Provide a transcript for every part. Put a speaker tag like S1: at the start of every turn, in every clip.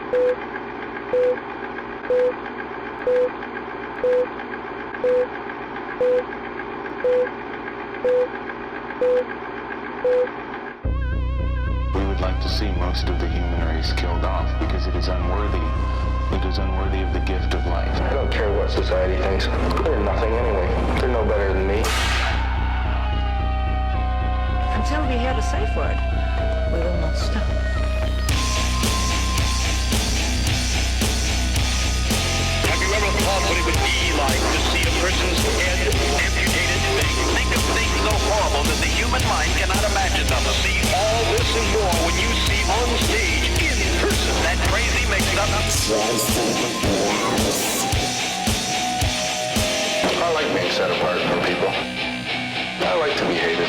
S1: We would like to see most of the human race killed off because it is unworthy. It is unworthy of the gift of life.
S2: I don't care what society thinks. They're nothing anyway. They're no better than me.
S3: Until we hear the safe word, we will not stop.
S4: Have you ever thought what it would be like to see a person's head amputated? Think of things so horrible that the human mind cannot imagine them. See all this and more when you see on stage, in person, that crazy mix-up.
S2: I like being set apart from people. I like to be hated.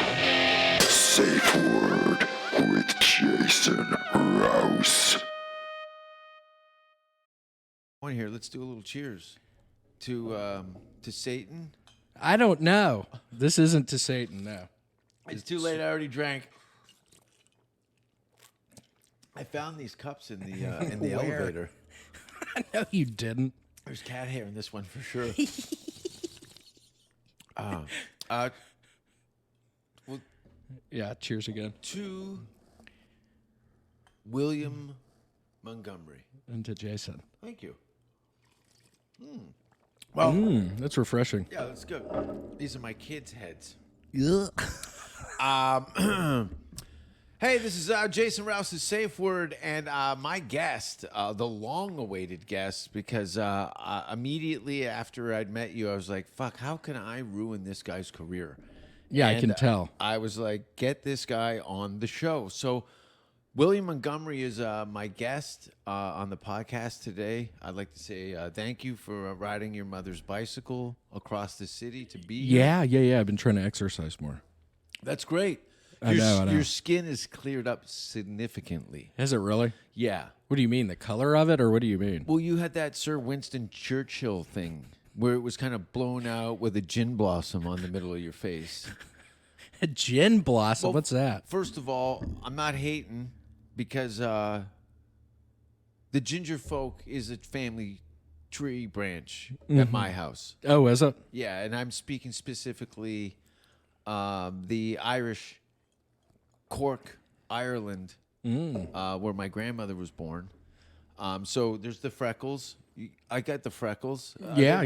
S5: Safe Word with Jason Rouse.
S6: On here, let's do a little cheers to Satan.
S7: I don't know. This isn't to Satan, no.
S6: It's too late. I already drank. I found these cups in the
S7: Where?
S6: elevator.
S7: No, you didn't.
S6: There's cat hair in this one for sure. Well,
S7: Yeah, cheers again.
S6: to William Montgomery.
S7: And to Jason.
S6: Thank you. Well,
S7: That's refreshing.
S6: yeah, that's good. These are my kids' heads. Hey, this is Jason Rouse's Safe Word, and my guest, the long-awaited guest, because immediately after I'd met you, I was like, fuck, how can I ruin this guy's career?
S7: Yeah,
S6: And,
S7: I can tell.
S6: I was like, get this guy on the show. So William Montgomery is my guest on the podcast today. I'd like to say thank you for riding your mother's bicycle across the city to be here.
S7: Yeah. I've been trying to exercise more.
S6: That's great.
S7: I know.
S6: Your skin is cleared up significantly.
S7: Is it really?
S6: Yeah.
S7: What do you mean? The color of it, or what do you mean?
S6: Well, you had that Sir Winston Churchill thing where it was kind of blown out with a gin blossom on the middle of your face.
S7: A gin blossom?
S6: Well,
S7: What's that?
S6: First of all, I'm not hating because the ginger folk is a family tree branch at my house.
S7: Oh, is it?
S6: Yeah, and I'm speaking specifically the Irish Cork, Ireland, where my grandmother was born. So there's the freckles. I got the freckles.
S7: Yeah.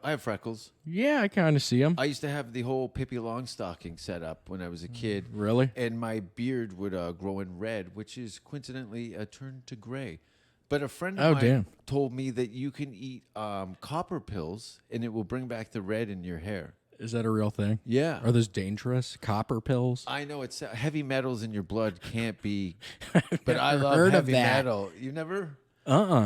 S6: I have freckles.
S7: Yeah, I kind of see them.
S6: I used to have the whole Pippi Longstocking set up when I was a kid.
S7: Really?
S6: And my beard would grow in red, which is coincidentally turned to gray. But a friend of mine told me that you can eat copper pills and it will bring back the red in your hair.
S7: Is that a real thing?
S6: Yeah.
S7: Are those dangerous? Copper pills?
S6: I know it's heavy metals in your blood can't be, but I
S7: never
S6: love
S7: heard of
S6: heavy
S7: that.
S6: metal. You never?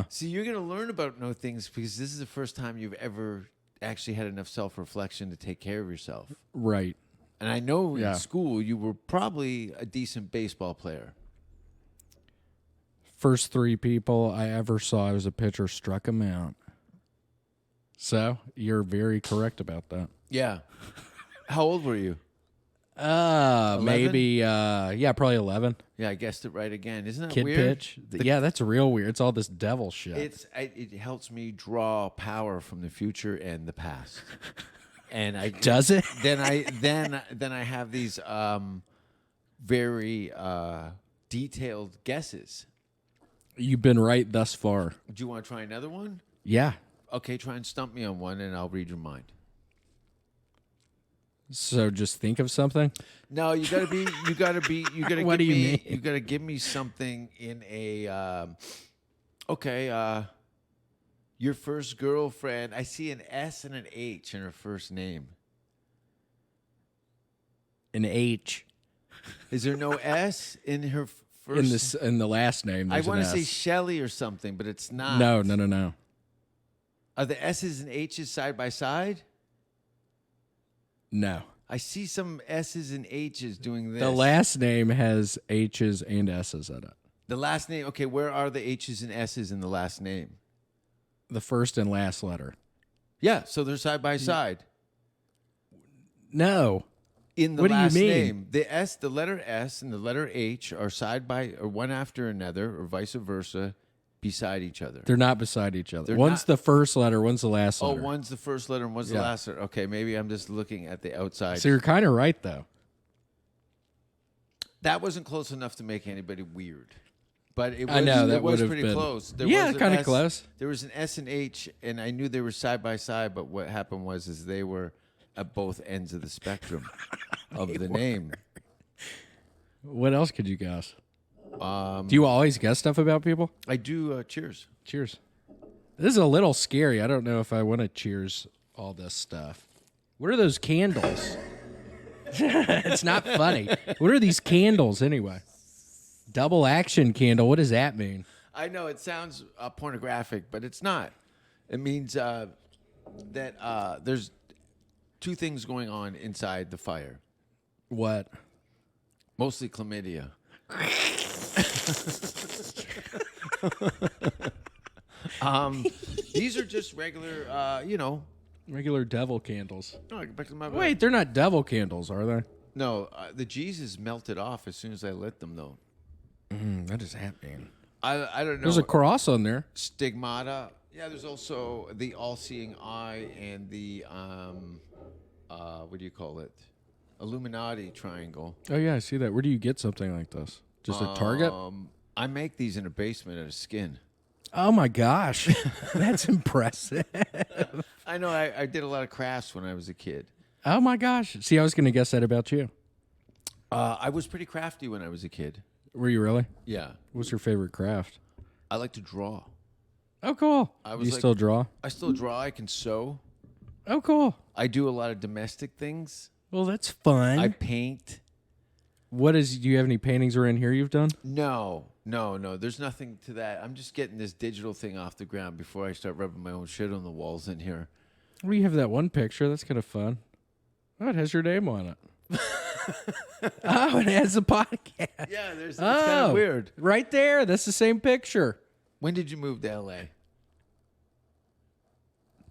S6: See, you're going to learn about no things because this is the first time you've ever actually had enough self-reflection to take care of yourself.
S7: Right.
S6: And I know in school you were probably a decent baseball player.
S7: First 3 people I ever saw as a pitcher struck him out. So you're very correct about that.
S6: Yeah. How old were you?
S7: Maybe, probably 11.
S6: Yeah, I guessed it right again. Isn't that
S7: Kid
S6: weird?
S7: pitch. Yeah, that's real weird. It's all this devil shit.
S6: It helps me draw power from the future and the past. And I
S7: Does it?
S6: Then I have these very detailed guesses.
S7: You've been right thus far.
S6: Do you want to try another one?
S7: Yeah.
S6: Okay, try and stump me on one, and I'll read your mind.
S7: So just think of something.
S6: No, you gotta
S7: What do you mean?
S6: You gotta give me something in a your first girlfriend. I see an S and an H in her first name.
S7: An H.
S6: Is there no S in her first?
S7: In the last name.
S6: I
S7: want to
S6: say Shelley or something, but it's not.
S7: No.
S6: Are the S's and H's side by side?
S7: No.
S6: I see some S's and H's doing this.
S7: The last name has H's and S's in it.
S6: The last name. Okay, where are the H's and S's in the last name?
S7: The first and last letter.
S6: Yeah, so they're side by side.
S7: No.
S6: In the
S7: What do you
S6: last
S7: mean?
S6: name, the letter S and the letter H are side by or one after another, or vice versa, beside each other.
S7: They're not beside each other.
S6: They're
S7: One's
S6: not-
S7: the first letter, one's the last
S6: Oh,
S7: letter.
S6: one's the first letter and one's the
S7: Yeah.
S6: last letter. Okay, maybe I'm just looking at the outside.
S7: So you're kind of right, though.
S6: That wasn't close enough to make anybody weird. But it was,
S7: I know, that
S6: it was
S7: would have
S6: pretty
S7: been-
S6: close. There
S7: Yeah,
S6: was an
S7: kinda
S6: S-
S7: close.
S6: There was an S and H, and I knew they were side by side, but what happened was is they were at both ends of the spectrum of the name.
S7: What else could you guess? Do you always guess stuff about people?
S6: I do cheers.
S7: Cheers. This is a little scary. I don't know if I want to cheers all this stuff. What are those candles? It's not funny. What are these candles anyway? Double action candle. What does that mean?
S6: I know it sounds pornographic, but it's not. It means that there's two things going on inside the fire.
S7: What?
S6: Mostly chlamydia. These are just regular,
S7: Regular devil candles.
S6: No, back to my
S7: Wait, they're not devil candles, are they?
S6: No, the Jesus melted off as soon as I lit them, though.
S7: What does that mean?
S6: I don't know.
S7: There's a cross on there.
S6: Stigmata. Yeah, there's also the all-seeing eye and the what do you call it? Illuminati triangle.
S7: Oh yeah, I see that. Where do you get something like this? Just at Target?
S6: I make these in a basement at a skin.
S7: Oh my gosh, that's impressive.
S6: I know. I did a lot of crafts when I was a kid.
S7: Oh my gosh. See, I was going to guess that about you.
S6: I was pretty crafty when I was a kid.
S7: Were you really?
S6: Yeah,
S7: What's your favorite craft?
S6: I like to draw.
S7: Oh, cool.
S6: I
S7: Do
S6: was
S7: you
S6: like-
S7: still draw?
S6: I still draw. I can sew.
S7: Oh, cool.
S6: I do a lot of domestic things.
S7: Well, that's fun.
S6: I paint.
S7: Do you have any paintings around here you've done?
S6: No. There's nothing to that. I'm just getting this digital thing off the ground before I start rubbing my own shit on the walls in here.
S7: Well, you have that one picture. That's kind of fun. Oh, it has your name on it. Oh, it has a podcast.
S6: Yeah, it's kind of weird.
S7: Right there. That's the same picture.
S6: When did you move to LA?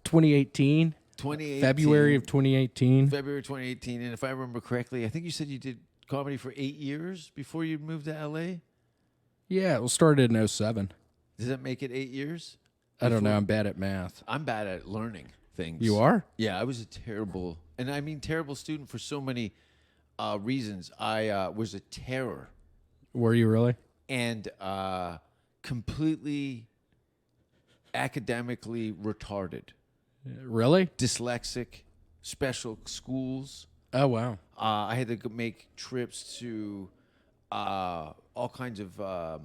S7: 2018.
S6: 2018.
S7: February of 2018.
S6: February 2018. And if I remember correctly, I think you said you did comedy for 8 years before you moved to LA.
S7: Yeah, it started in 07.
S6: Does that make it 8 years?
S7: I don't know. I'm bad at math.
S6: I'm bad at learning things.
S7: You are?
S6: Yeah, I was a terrible, and I mean terrible student for so many reasons. I was a terror
S7: Were you really?
S6: and completely academically retarded,
S7: Really?
S6: dyslexic, special schools.
S7: Oh, wow.
S6: I had to make trips to all kinds of.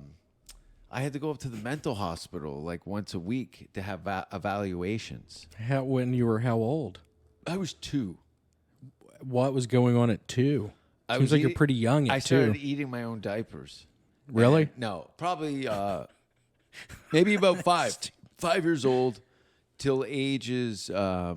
S6: I had to go up to the mental hospital like once a week to have evaluations.
S7: When you were how old?
S6: I was 2.
S7: What was going on at 2?
S6: I
S7: Seems
S6: was
S7: like you're
S6: eating-
S7: pretty young at
S6: I
S7: 2.
S6: started eating my own diapers.
S7: Really?
S6: And- no, probably maybe about 5. 5 years old till ages right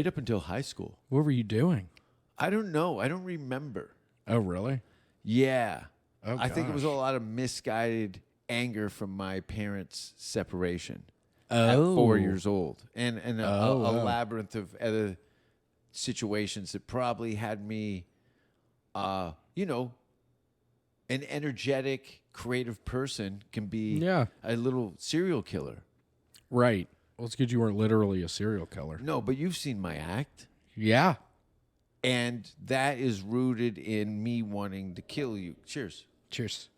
S6: up until high school.
S7: What were you doing?
S6: I don't know. I don't remember.
S7: Oh, really?
S6: Yeah.
S7: Oh,
S6: I think it was a
S7: gosh.
S6: lot of misguided anger from my parents' separation
S7: Oh.
S6: at 4 years old. And a
S7: wow.
S6: labyrinth of other situations that probably had me, an energetic, creative person can be
S7: Yeah.
S6: a little serial killer.
S7: Right. Well, it's good you weren't literally a serial killer.
S6: No, but you've seen my act.
S7: Yeah.
S6: And that is rooted in me wanting to kill you. Cheers.
S7: Cheers.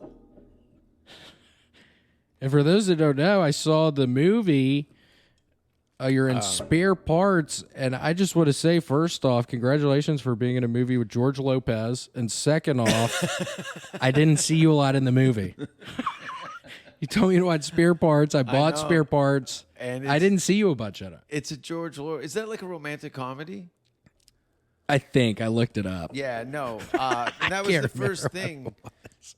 S7: And for those that don't know, I saw the movie. You're in Spare Parts, and I just want to say, first off, congratulations for being in a movie with George Lopez, and second off, I didn't see you a lot in the movie. You told me to watch Spare Parts. I bought
S6: know.
S7: Spare Parts,
S6: And
S7: I didn't see you a bunch in it.
S6: It's a George Lawrence. Is that like a romantic comedy?
S7: I think I looked it up.
S6: Yeah, no. And that was
S7: can't
S6: the first
S7: remember
S6: thing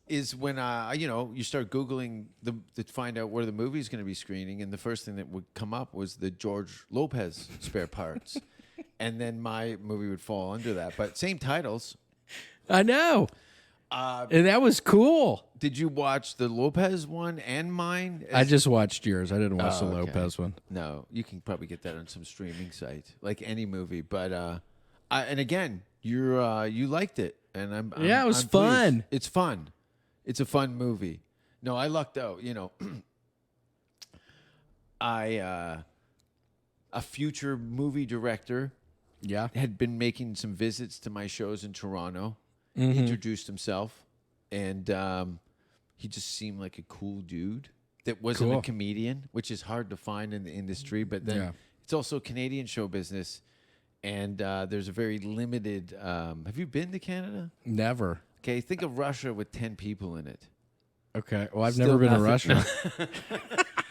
S6: is when, you start Googling to find out where the movie's going to be screening. And the first thing that would come up was the George Lopez Spare Parts. And then my movie would fall under that. But same titles.
S7: I know. And that was cool.
S6: Did you watch the Lopez one and mine?
S7: I just watched yours. I didn't watch the
S6: Oh, okay.
S7: Lopez one.
S6: No, you can probably get that on some streaming site, like any movie. But and again, you liked it, and I'm
S7: Yeah, it was
S6: I'm pleased.
S7: fun.
S6: It's fun. It's a fun movie. No, I lucked out. You know, a future movie director
S7: Yeah.
S6: had been making some visits to my shows in Toronto. He introduced himself, and he just seemed like a cool dude that wasn't a
S7: Cool.
S6: comedian, which is hard to find in the industry. But then
S7: Yeah.
S6: it's also Canadian show business, and there's a very limited. Have you been to Canada?
S7: Never.
S6: Okay, think of Russia with 10 people in it.
S7: Okay. Well, I've
S6: Still
S7: never been to
S6: nothing.
S7: Russia.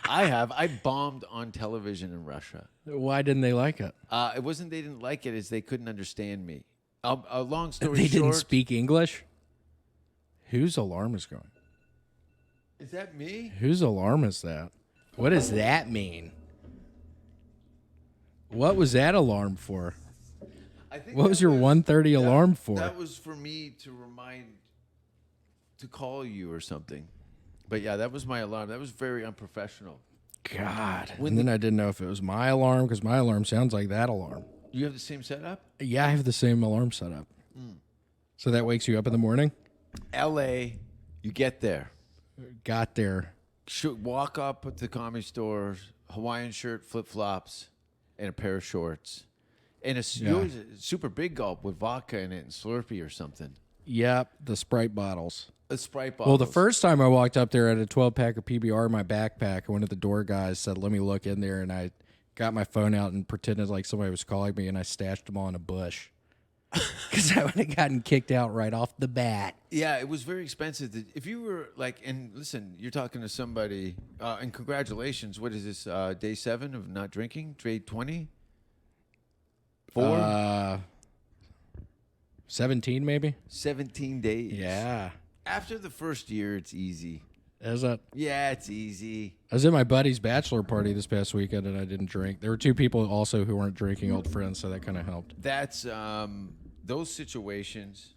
S6: I have. I bombed on television in Russia.
S7: Why didn't they like it?
S6: It wasn't they didn't like it; is they couldn't understand me. A long story
S7: They
S6: short.
S7: didn't speak English? Whose alarm is going?
S6: Is that me?
S7: Whose alarm is that? What does that mean? What was that alarm for?
S6: I think
S7: What
S6: that
S7: was your 1:30 alarm for?
S6: That was for me to to call you or something. But yeah, that was my alarm. That was very unprofessional.
S7: God. And then I didn't know if it was my alarm because my alarm sounds like that alarm.
S6: You have the same setup?
S7: Yeah, I have the same alarm setup. So that wakes you up in the morning?
S6: L.A. You get there.
S7: Got there.
S6: Should walk up at the comedy store, Hawaiian shirt, flip flops, and a pair of shorts, and a super big gulp with vodka in it and Slurpee or something.
S7: Yep, the Sprite bottles.
S6: A Sprite bottle.
S7: Well, the first time I walked up there, I had a 12-pack of PBR in my backpack. I went to the door guys, said, let me look in there, and I got my phone out and pretended like somebody was calling me, and I stashed them all in a bush. Because I would have gotten kicked out right off the bat.
S6: Yeah, it was very expensive. If you were like, and listen, you're talking to somebody, and congratulations. What is this, day 7 of not drinking? Day 20? 4?
S7: 17 maybe?
S6: 17 days.
S7: Yeah.
S6: After the first year, it's easy.
S7: Is it?
S6: Yeah, it's easy.
S7: I was at my buddy's bachelor party this past weekend, and I didn't drink. There were 2 people also who weren't drinking, old friends, so that kind of helped.
S6: That's, those situations.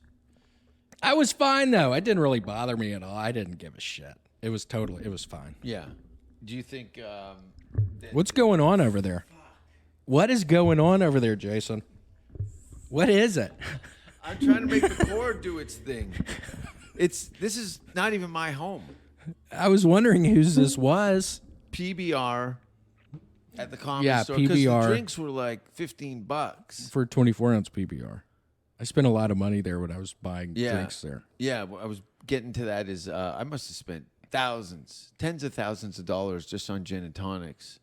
S7: I was fine, though. It didn't really bother me at all. I didn't give a shit. It was fine.
S6: Yeah. Do you think,
S7: What's going on over there? What is going on over there, Jason? What is it?
S6: I'm trying to make the cord do its thing. This is not even my home.
S7: I was wondering whose this was.
S6: PBR at the comedy store.
S7: PBR.
S6: Because the drinks were like $15.
S7: For 24-ounce PBR. I spent a lot of money there when I was buying
S6: Yeah.
S7: drinks there.
S6: Yeah, what I was getting to that is I must have spent tens of thousands of dollars just on gin and tonics.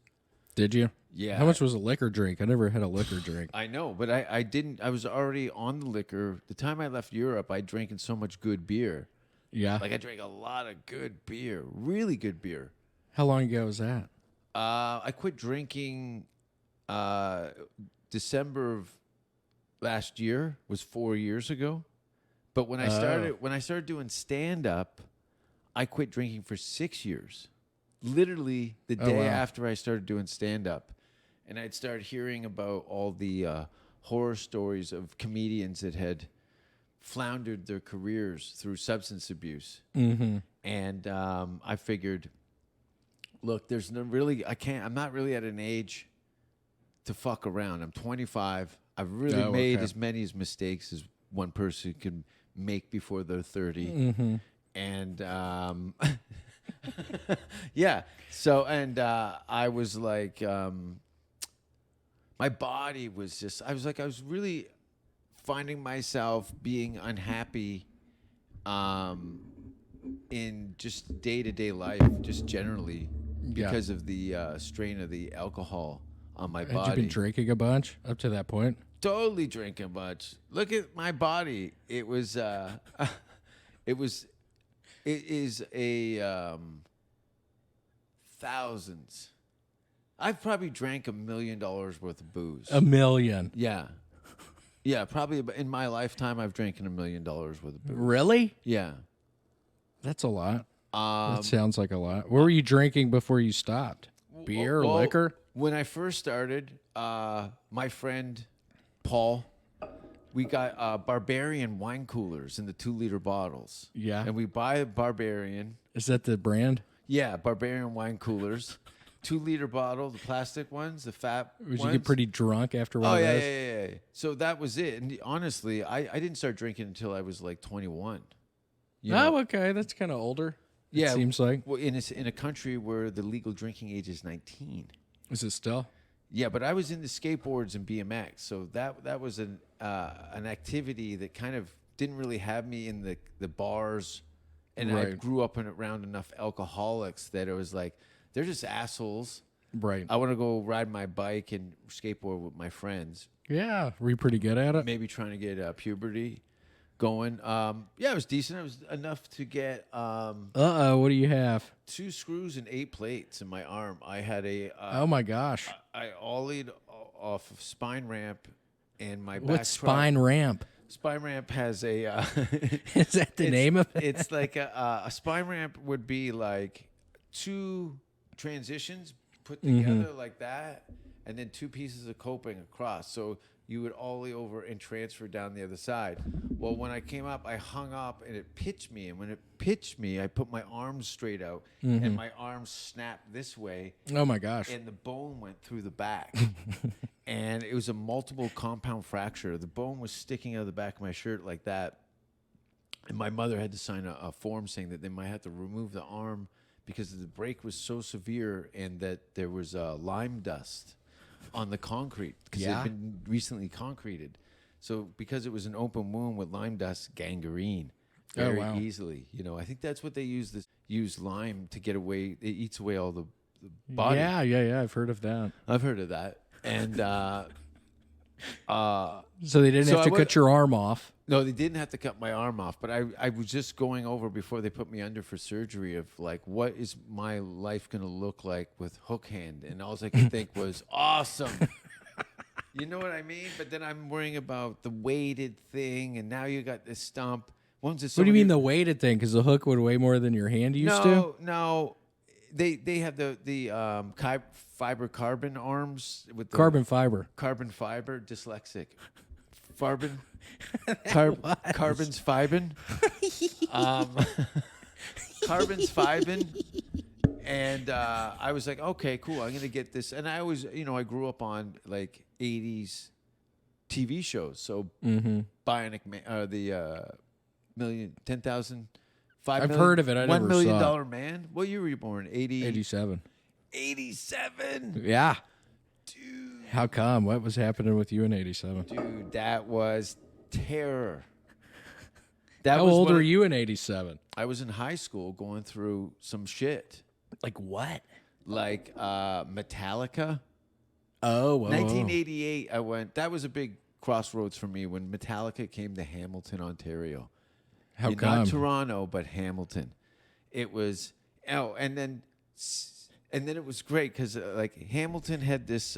S7: Did you?
S6: Yeah.
S7: How much was a liquor drink? I never had a liquor drink.
S6: I know, but I didn't. I was already on the liquor. The time I left Europe, I drank in so much good beer.
S7: Yeah.
S6: Like I drank a lot of good beer, really good beer.
S7: How long ago was that?
S6: I quit drinking December of last year, was 4 years ago. But when I started doing stand up, I quit drinking for 6 years. Literally the day after I started doing stand up. And I'd started hearing about all the horror stories of comedians that had floundered their careers through substance abuse. Mm-hmm. And I figured, look, there's no really, I'm not really at an age to fuck around. I'm 25. I've really made as many mistakes as one person can make before they're 30. Mm-hmm. And yeah. So, and I was like, my body was just, I was really finding myself being unhappy in just day-to-day life, just generally, because of the strain of the alcohol on my body.
S7: Had you been drinking a bunch up to that point?
S6: Totally drinking much. Look at my body. It is a thousands. I've probably drank $1 million worth of booze.
S7: $1 million.
S6: Yeah. Yeah, probably in my lifetime I've drank $1 million worth of booze.
S7: Really?
S6: Yeah.
S7: That's a lot. That sounds like a lot. What were you drinking before you stopped? Beer or liquor?
S6: When I first started, my friend Paul, we got Barbarian wine coolers in the 2-liter bottles.
S7: Yeah.
S6: And we buy Barbarian.
S7: Is that the brand?
S6: Yeah, Barbarian wine coolers. 2-liter bottle, the plastic ones, the fat
S7: Would
S6: ones.
S7: you get pretty drunk after one
S6: Oh,
S7: of
S6: yeah,
S7: those?
S6: yeah. So that was it. And honestly, I didn't start drinking until I was like 21. You know?
S7: Oh, okay. That's kind of older. It seems like.
S6: Well, in a country where the legal drinking age is 19.
S7: Is it still?
S6: Yeah, but I was into skateboards and BMX, so that was an activity that kind of didn't really have me in the bars, and I
S7: Right.
S6: grew up around enough alcoholics that it was like they're just assholes.
S7: Right.
S6: I want to go ride my bike and skateboard with my friends.
S7: Yeah. Were you pretty good at it?
S6: Maybe trying to get puberty going. Yeah, it was decent. It was enough to get
S7: What do you have?
S6: 2 screws and 8 plates in my arm. I had a
S7: Oh my gosh.
S6: I ollied off of spine ramp, and my back
S7: What's spine ramp?
S6: Spine ramp has a.
S7: Is that the name of it?
S6: It's like a spine ramp would be like 2 transitions put together like that, and then 2 pieces of coping across. So you would ollie over and transfer down the other side. Well, when I came up, I hung up and it pitched me. And when it pitched me, I put my arms straight out, and my arms snapped this way,
S7: Oh my gosh.
S6: and the bone went through the back. And it was a multiple compound fracture. The bone was sticking out of the back of my shirt like that. And my mother had to sign a form saying that they might have to remove the arm because the break was so severe and that there was lime dust on the concrete because it
S7: Yeah.
S6: had been recently concreted. So because it was an open wound with lime dust, gangrene very
S7: wow.
S6: easily. You know, I think that's what they use lime to get away. It eats away all the body.
S7: Yeah. I've heard of that.
S6: I've heard of that. And
S7: So they didn't
S6: So
S7: have
S6: I
S7: to
S6: would-
S7: cut your arm off.
S6: no, they didn't have to cut my arm off, but I was just going over before they put me under for surgery of like, what is my life going to look like with hook hand? And all I could think was, awesome. You know what I mean? But then I'm worrying about the weighted thing, and now you got this stump.
S7: What do you mean the weighted thing? Because the hook would weigh more than your hand used to?
S6: No. They have the fiber carbon arms with the
S7: Carbon fiber.
S6: carbon fiber, dyslexic. Carbon's fibin. Carbon's fibin. And I was like, okay, cool. I'm going to get this. And I always, I grew up on like 80s TV shows. So Bionic Man, the 10,000,
S7: I've heard of it. I
S6: $1
S7: never
S6: million
S7: saw it.
S6: Man. What year were you born?
S7: 87.
S6: 87.
S7: Yeah.
S6: Dude.
S7: How come? What was happening with you in 87?
S6: Dude, that was terror.
S7: How old were you in 87?
S6: I was in high school going through some shit.
S7: Like what?
S6: Like Metallica.
S7: Oh, whoa.
S6: 1988, I went. That was a big crossroads for me when Metallica came to Hamilton, Ontario.
S7: How come?
S6: Not Toronto, but Hamilton. It was, and then it was great because like Hamilton had this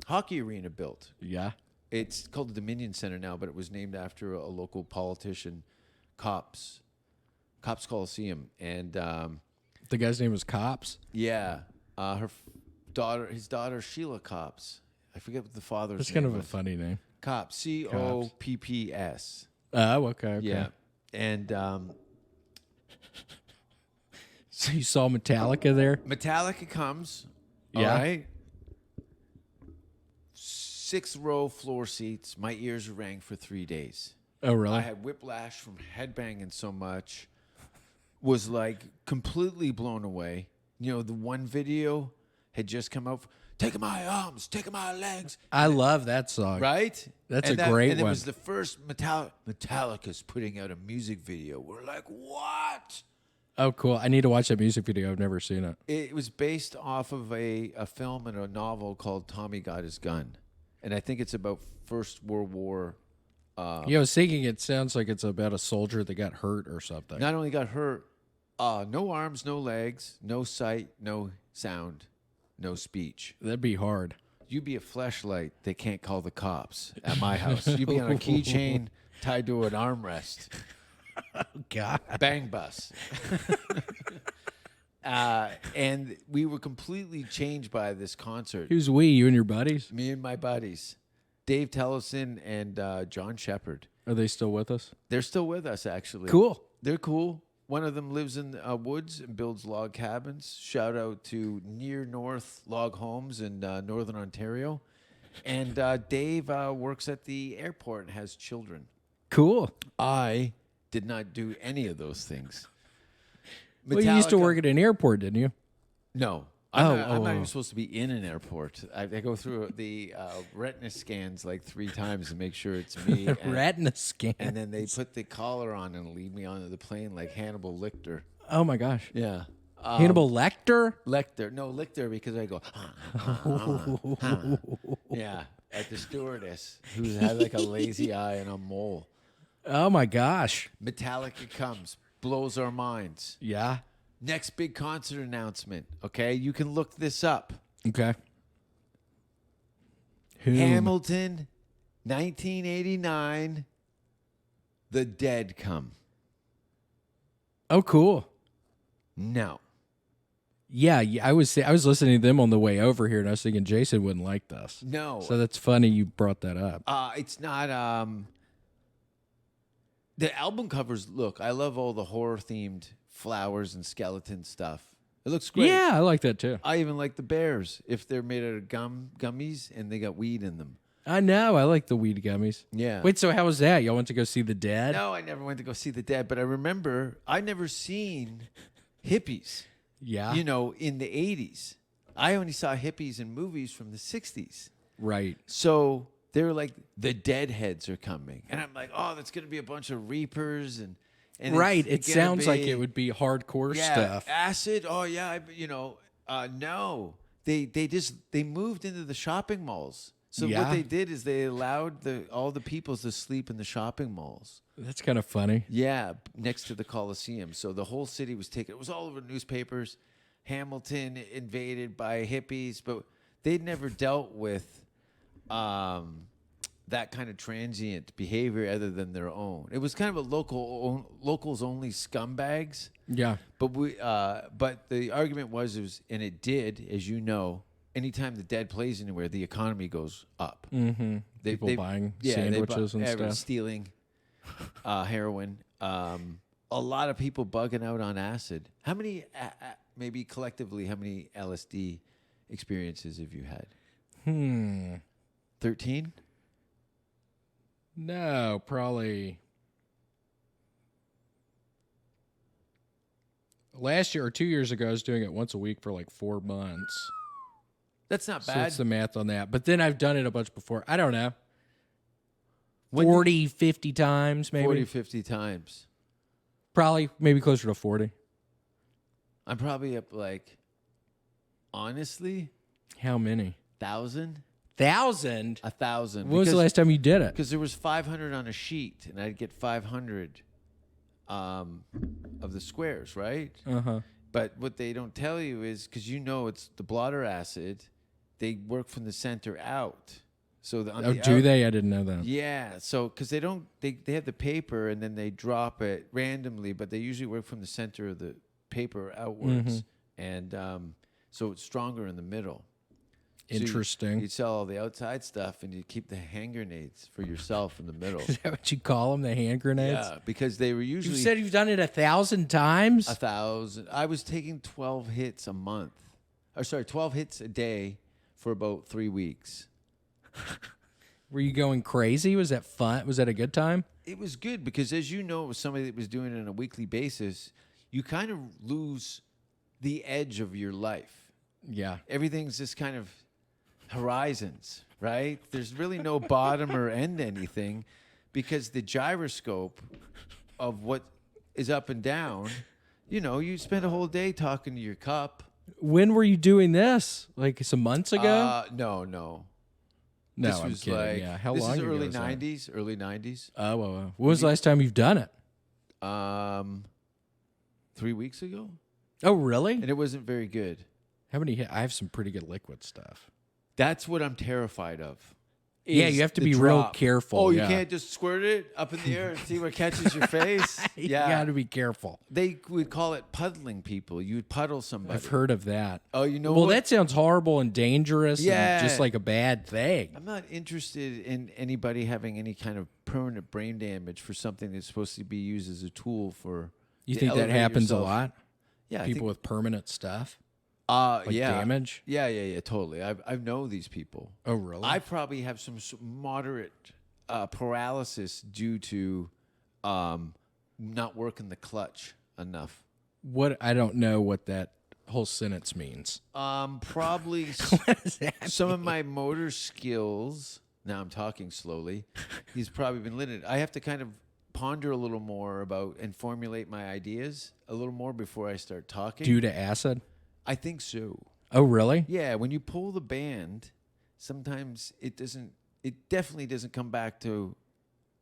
S6: hockey arena built.
S7: Yeah.
S6: It's called the Dominion Center now, but it was named after a local politician, Cops Coliseum, and
S7: The guy's name was Cops?
S6: yeah, his daughter Sheila Cops. I forget what the father's
S7: That's
S6: name
S7: kind of a
S6: was.
S7: funny name.
S6: Cops, Copps.
S7: Oh, okay.
S6: Yeah, and
S7: So you saw Metallica there?
S6: Metallica comes.
S7: Yeah.
S6: All right. 6th row floor seats. My ears rang for 3 days.
S7: Oh, really?
S6: I had whiplash from headbanging so much. Was like completely blown away. The one video had just come out. Taking my arms, taking my legs.
S7: I love that song.
S6: Right?
S7: That's
S6: And
S7: a great
S6: and it
S7: one.
S6: was the first Metallica's putting out a music video. We're like, what?
S7: Oh, cool. I need to watch that music video. I've never seen it.
S6: It was based off of a film and a novel called Tommy Got His Gun. And I think it's about First World War.
S7: I was thinking it sounds like it's about a soldier that got hurt or something.
S6: Not only got hurt, no arms, no legs, no sight, no sound, no speech.
S7: That'd be hard.
S6: You'd be a fleshlight they can't call the cops at my house. You'd be on a keychain tied to an armrest.
S7: God.
S6: Bang bus. And we were completely changed by this concert.
S7: Who's we? You and your buddies?
S6: Me and my buddies, Dave Tellison and John Shepard.
S7: Are they still with us?
S6: They're still with us, actually.
S7: Cool.
S6: They're cool. One of them lives in woods and builds log cabins. Shout out to Near North Log Homes in Northern Ontario. And Dave works at the airport and has children.
S7: Cool.
S6: I did not do any of those things.
S7: Well, you used to
S6: Metallica-
S7: work at an airport, didn't you?
S6: No. I'm not even supposed to be in an airport. I go through the retina scans like 3 times to make sure it's me.
S7: Retina scan.
S6: And then they put the collar on and lead me onto the plane like Hannibal Lecter.
S7: Oh my gosh.
S6: Yeah.
S7: Hannibal Lecter?
S6: Lecter. No, Lecter because I go, yeah, at the stewardess who had like a lazy eye and a mole.
S7: Oh my gosh.
S6: Metallica comes, blows our minds.
S7: Yeah.
S6: Next big concert announcement. Okay, you can look this up.
S7: Okay. Who?
S6: Hamilton, 1989. The Dead come.
S7: Oh, cool.
S6: No.
S7: Yeah, I was listening to them on the way over here, and I was thinking Jason wouldn't like this.
S6: No.
S7: So that's funny you brought that up.
S6: It's not. The album covers. Look, I love all the horror themed flowers and skeleton stuff. It looks great.
S7: Yeah, I like that too.
S6: I even like the bears if they're made out of gummies and they got weed in them.
S7: I know. I like the weed gummies.
S6: Yeah.
S7: Wait, so how was that? Y'all went to go see The Dead?
S6: No, I never went to go see the Dead, but I remember I never seen hippies.
S7: Yeah.
S6: You know, in the 80s. I only saw hippies in movies from the 60s.
S7: Right.
S6: So they were like, the Deadheads are coming. And I'm like, oh, that's going to be a bunch of reapers. And
S7: Right. It
S6: it's gonna
S7: sounds like
S6: be-
S7: it would be hardcore
S6: yeah,
S7: stuff.
S6: Acid. Oh, yeah. No. They moved into the shopping malls. So
S7: Yeah.
S6: what they did is they allowed all the peoples to sleep in the shopping malls.
S7: That's kind of funny.
S6: Yeah, next to the Coliseum. So the whole city was taken. It was all over newspapers. Hamilton invaded by hippies, but they'd never dealt with that kind of transient behavior other than their own. It was kind of a locals only scumbags.
S7: Yeah.
S6: But the argument was, and it did, as you know. Anytime the Dead plays anywhere, the economy goes up.
S7: Mm-hmm. People buying sandwiches and stuff.
S6: Stealing heroin. A lot of people bugging out on acid. How many, maybe collectively, how many LSD experiences have you had? 13?
S7: No, probably. Last year or 2 years ago, I was doing it once a week for like 4 months.
S6: That's not
S7: So
S6: bad.
S7: what's the math on that? But then I've done it a bunch before. I don't know.
S6: When
S7: 40, 50 times maybe.
S6: 40, 50 times.
S7: Probably maybe closer to 40.
S6: I'm probably up like, honestly,
S7: How many?
S6: 1,000.
S7: 1,000?
S6: 1,000.
S7: When was the last time you did it?
S6: Because there was 500 on a sheet, and I'd get 500 of the squares, right?
S7: Uh-huh.
S6: But what they don't tell you is, because you know it's the blotter acid, they work from the center out. So
S7: Do they? I didn't know that.
S6: Yeah. So because they have the paper and then they drop it randomly, but they usually work from the center of the paper outwards, and so it's stronger in the middle. So
S7: Interesting.
S6: you sell all the outside stuff and you keep the hand grenades for yourself in the middle.
S7: Is that what you call them, the hand grenades?
S6: Yeah, because they were
S7: You
S6: usually
S7: said you've done it 1,000 times?
S6: 1,000. I was taking 12 hits a month. 12 hits a day for about 3 weeks.
S7: Were you going crazy? Was that fun? Was that a good time?
S6: It was good because, as you know, as somebody that was doing it on a weekly basis, you kind of lose the edge of your life.
S7: Yeah.
S6: Everything's just kind of horizons, right? There's really no bottom or end anything because the gyroscope of what is up and down, you spend a whole day talking to your cup.
S7: When were you doing this? Like some months ago?
S6: No.
S7: No,
S6: This
S7: I'm
S6: was
S7: kidding.
S6: like,
S7: Yeah. How
S6: this
S7: long
S6: is
S7: ago
S6: early
S7: was that?
S6: 90s, early 90s.
S7: Oh, well. When was the last time you've done it?
S6: 3 weeks ago.
S7: Oh, really?
S6: And it wasn't very good.
S7: How many? I have some pretty good liquid stuff.
S6: That's what I'm terrified of.
S7: Yeah,
S6: is
S7: you have to
S6: the
S7: be real
S6: drop.
S7: careful.
S6: Oh, you
S7: yeah.
S6: can't just squirt it up in the air and see what catches your face.
S7: You got to be careful.
S6: They would call it puddling people. You would puddle somebody.
S7: I've heard of that.
S6: Oh, you know
S7: Well,
S6: what?
S7: that sounds horrible and dangerous.
S6: Yeah.
S7: And just like a bad thing.
S6: I'm not interested in anybody having any kind of permanent brain damage for something that's supposed to be used as a tool for.
S7: You
S6: to
S7: think that
S6: elevate
S7: happens
S6: yourself.
S7: a lot?
S6: Yeah,
S7: People with permanent stuff?
S6: like
S7: yeah. damage?
S6: Yeah, totally. I know these people.
S7: Oh, really?
S6: I probably have some moderate paralysis due to not working the clutch enough.
S7: What I don't know what that whole sentence means.
S6: Probably some of my motor skills. Now I'm talking slowly. He's probably been limited. I have to kind of ponder a little more about and formulate my ideas a little more before I start talking.
S7: Due to acid?
S6: I think so.
S7: Oh, really?
S6: Yeah, when you pull the band, sometimes it definitely doesn't come back to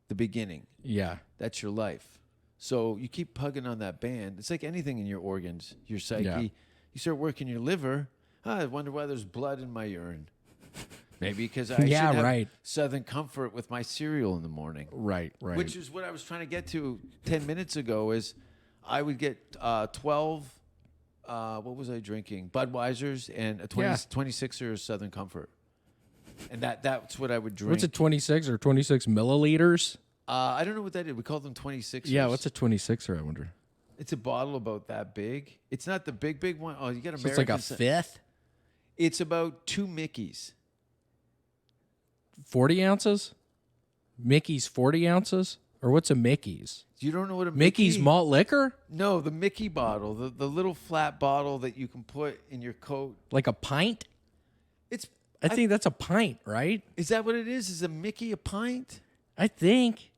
S6: the beginning.
S7: Yeah.
S6: That's your life. So you keep pugging on that band. It's like anything in your organs, your psyche.
S7: Yeah.
S6: You start working your liver. I wonder why there's blood in my urine. Maybe because I should have Southern Comfort with my cereal in the morning.
S7: Right.
S6: Which is what I was trying to get to 10 minutes ago is I would get 12, what was I drinking? Budweisers and a 26er Southern Comfort. And that's what I would drink.
S7: What's a 26 or 26 milliliters?
S6: I don't know what that is. We call them 26ers.
S7: Yeah, what's a 26er, I wonder?
S6: It's a bottle about that big. It's not the big one. Oh, you got American.
S7: So it's like a fifth?
S6: It's about 2 Mickeys.
S7: 40 ounces? Mickey's 40 ounces? Or what's a Mickey's?
S6: You don't know what a
S7: Mickey's
S6: Mickey?
S7: malt liquor?
S6: No, the Mickey bottle, the little flat bottle that you can put in your coat.
S7: Like a pint? I think that's a pint, right?
S6: Is that what it is? Is a Mickey a pint?
S7: I think.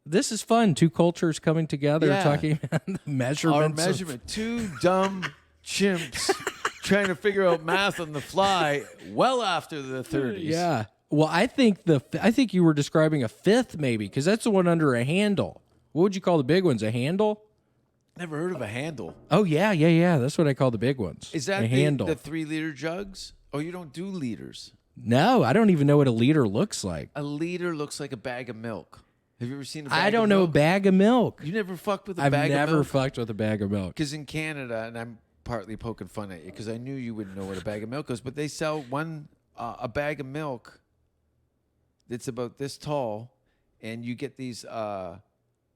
S7: This is fun. Two cultures coming together, talking about the measurements.
S6: Our measurement. Two dumb chimps trying to figure out math on the fly well after the 30s.
S7: Yeah. Well, I think you were describing a fifth maybe, because that's the one under a handle. What would you call the big ones? A handle?
S6: Never heard of a handle.
S7: Oh, yeah. That's what I call the big ones.
S6: Is that
S7: a handle?
S6: The 3-liter jugs? Oh, you don't do liters.
S7: No, I don't even know what a liter looks like.
S6: A liter looks like a bag of milk. Have you ever seen a bag of milk?
S7: I don't know a bag of milk.
S6: You never fucked with a
S7: I've
S6: bag of milk?
S7: never fucked with a bag of milk.
S6: Because in Canada, and I'm partly poking fun at you because I knew you wouldn't know what a bag of milk is, but they sell a bag of milk that's about this tall, and you get these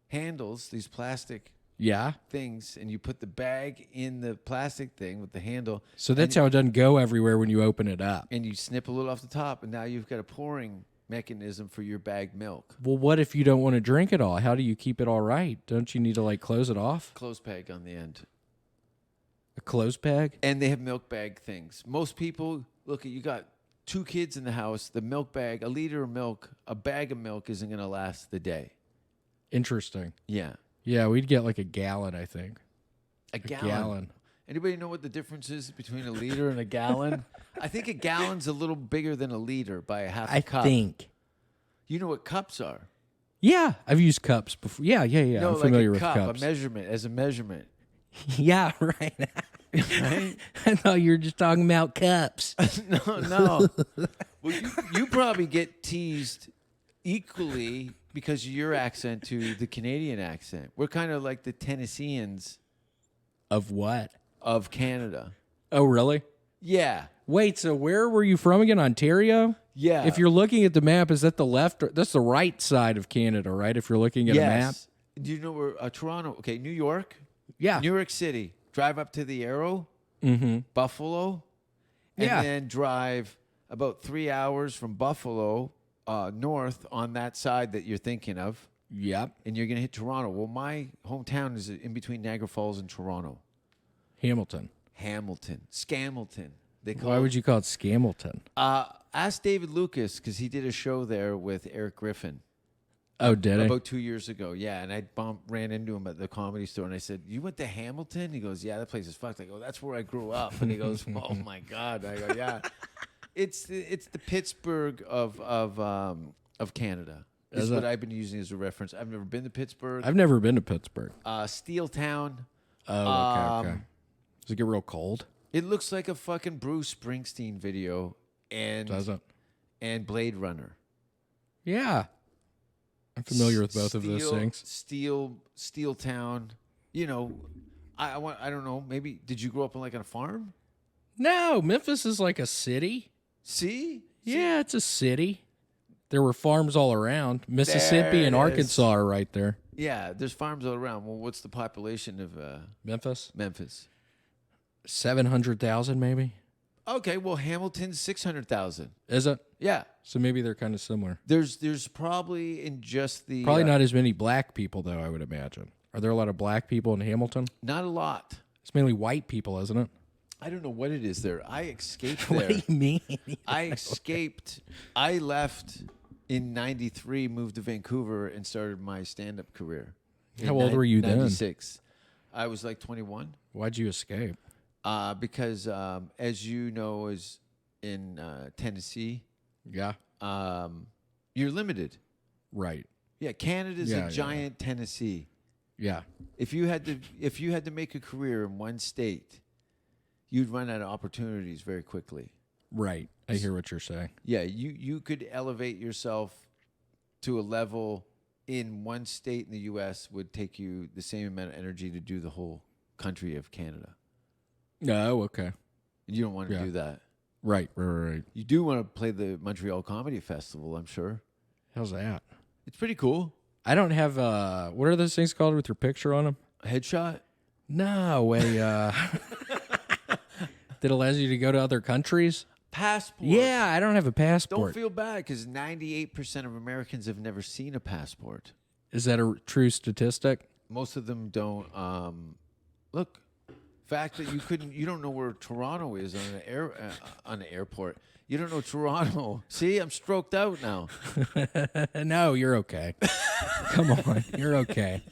S6: handles, these plastic things, and you put the bag in the plastic thing with the handle.
S7: So that's how it doesn't go everywhere when you open it up.
S6: And you snip a little off the top, and now you've got a pouring mechanism for your bagged milk.
S7: Well, what if you don't want to drink it all? How do you keep it all right? Don't you need to like close it off?
S6: Close peg on the end.
S7: A close peg?
S6: And they have milk bag things. Most people, look, you got 2 kids in the house, the milk bag, a liter of milk, a bag of milk isn't going to last the day.
S7: Interesting.
S6: Yeah.
S7: Yeah, we'd get like a gallon, I think.
S6: A gallon. Anybody know what the difference is between a liter and a gallon? I think a gallon's a little bigger than a liter by a half a cup.
S7: I think.
S6: You know what cups are?
S7: Yeah, I've used cups before. Yeah.
S6: No,
S7: I'm familiar
S6: like a cup,
S7: with cups.
S6: a measurement, as a measurement.
S7: Yeah, right.
S6: Right?
S7: I thought you were just talking about cups.
S6: No. Well, you probably get teased equally because of your accent to the Canadian accent. We're kind of like the Tennesseans
S7: Of what?
S6: of Canada.
S7: Oh, really?
S6: Yeah.
S7: Wait, so where were you from again? Ontario?
S6: Yeah.
S7: If you're looking at the map, is that the left? That's the right side of Canada, right? If you're looking at a map.
S6: Do you know where Toronto? Okay, New York.
S7: Yeah.
S6: New York City. Drive up to the Arrow, Buffalo, and then drive about 3 hours from Buffalo north on that side that you're thinking of.
S7: Yep.
S6: And you're going to hit Toronto. Well, my hometown is in between Niagara Falls and Toronto.
S7: Hamilton.
S6: Scamilton. They call
S7: Why
S6: it.
S7: would you call it Scamilton?
S6: Ask David Lucas because he did a show there with Eric Griffin.
S7: Oh, did he?
S6: About 2 years ago, yeah. And I ran into him at the Comedy Store, and I said, "You went to Hamilton?" He goes, "Yeah, that place is fucked." I go, "That's where I grew up." And he goes, "Oh my god!" I go, "Yeah, it's the Pittsburgh of Canada." Is what I've been using as a reference. I've never been to Pittsburgh.
S7: I've never been to Pittsburgh.
S6: Steel Town.
S7: Oh, okay. Does it get real cold?
S6: It looks like a fucking Bruce Springsteen video, and
S7: Does it?
S6: And Blade Runner.
S7: Yeah. I'm familiar with both of those things.
S6: Steel Town. You know, I don't know. Maybe did you grow up on a farm?
S7: No, Memphis is like a city.
S6: See?
S7: Yeah, it's a city. There were farms all around. Mississippi
S6: There
S7: and
S6: it
S7: Arkansas
S6: is.
S7: are right there.
S6: Yeah, there's farms all around. Well, what's the population of
S7: Memphis? 700,000 maybe.
S6: Okay, well, Hamilton's 600,000.
S7: Is it?
S6: Yeah.
S7: So maybe they're kind of similar.
S6: There's probably in just the
S7: Probably not as many black people though, I would imagine. Are there a lot of black people in Hamilton?
S6: Not a lot.
S7: It's mainly white people, isn't it?
S6: I don't know what it is there. I escaped
S7: What
S6: there.
S7: do you mean?
S6: I escaped. I left in 93, moved to Vancouver, and started my stand-up career. In
S7: How old were you then?
S6: 96. I was like 21.
S7: Why'd you escape?
S6: Because, as you know, is in Tennessee,
S7: Yeah.
S6: you're limited.
S7: Right.
S6: Yeah, Canada's
S7: Yeah,
S6: a giant Tennessee.
S7: Yeah.
S6: If you had to make a career in one state, you'd run out of opportunities very quickly.
S7: Right. I hear what you're saying.
S6: Yeah, you could elevate yourself to a level in one state in the U.S. would take you the same amount of energy to do the whole country of Canada.
S7: Oh, okay.
S6: You don't want to
S7: Yeah.
S6: do that.
S7: Right. Right.
S6: You do want to play the Montreal Comedy Festival, I'm sure.
S7: How's that?
S6: It's pretty cool.
S7: I don't have what are those things called with your picture on them?
S6: A headshot?
S7: No, that allows you to go to other countries.
S6: Passport.
S7: Yeah, I don't have a
S6: Don't
S7: passport.
S6: feel bad because 98% of Americans have never seen a passport.
S7: Is that a true statistic?
S6: Most of them don't. Look, fact that you don't know where Toronto is on an airport. You don't know Toronto. See, I'm stroked out now.
S7: No, you're okay. Come on, you're okay.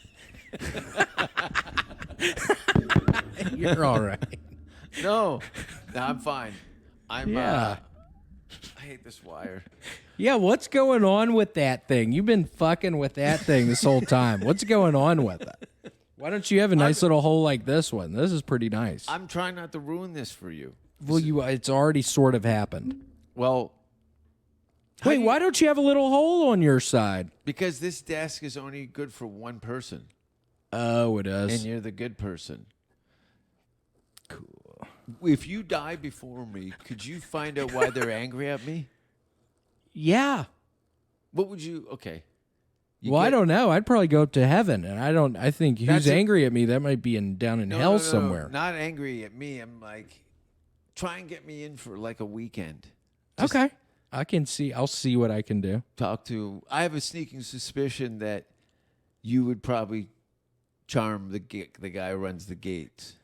S7: You're all right.
S6: No, I'm fine.
S7: Yeah.
S6: I hate this wire.
S7: Yeah, what's going on with that thing? You've been fucking with that thing this whole time. What's going on with it? Why don't you have a nice little hole like this one? This is pretty nice.
S6: I'm trying not to ruin this for you.
S7: Well, it's already sort of happened.
S6: Well,
S7: Wait, why don't you have a little hole on your side?
S6: because this desk is only good for one person,
S7: Oh, it is.
S6: and you're the good person. Cool. If you die before me, could you find out why they're angry at me?
S7: Yeah.
S6: What would you? Okay.
S7: I don't know. I'd probably go up to heaven, and I think who's
S6: That's
S7: angry at me, that might be down in hell somewhere.
S6: Not angry at me. I'm like, try and get me in for like a weekend.
S7: Okay. I'll see what I can do.
S6: I have a sneaking suspicion that you would probably charm the guy who runs the gates.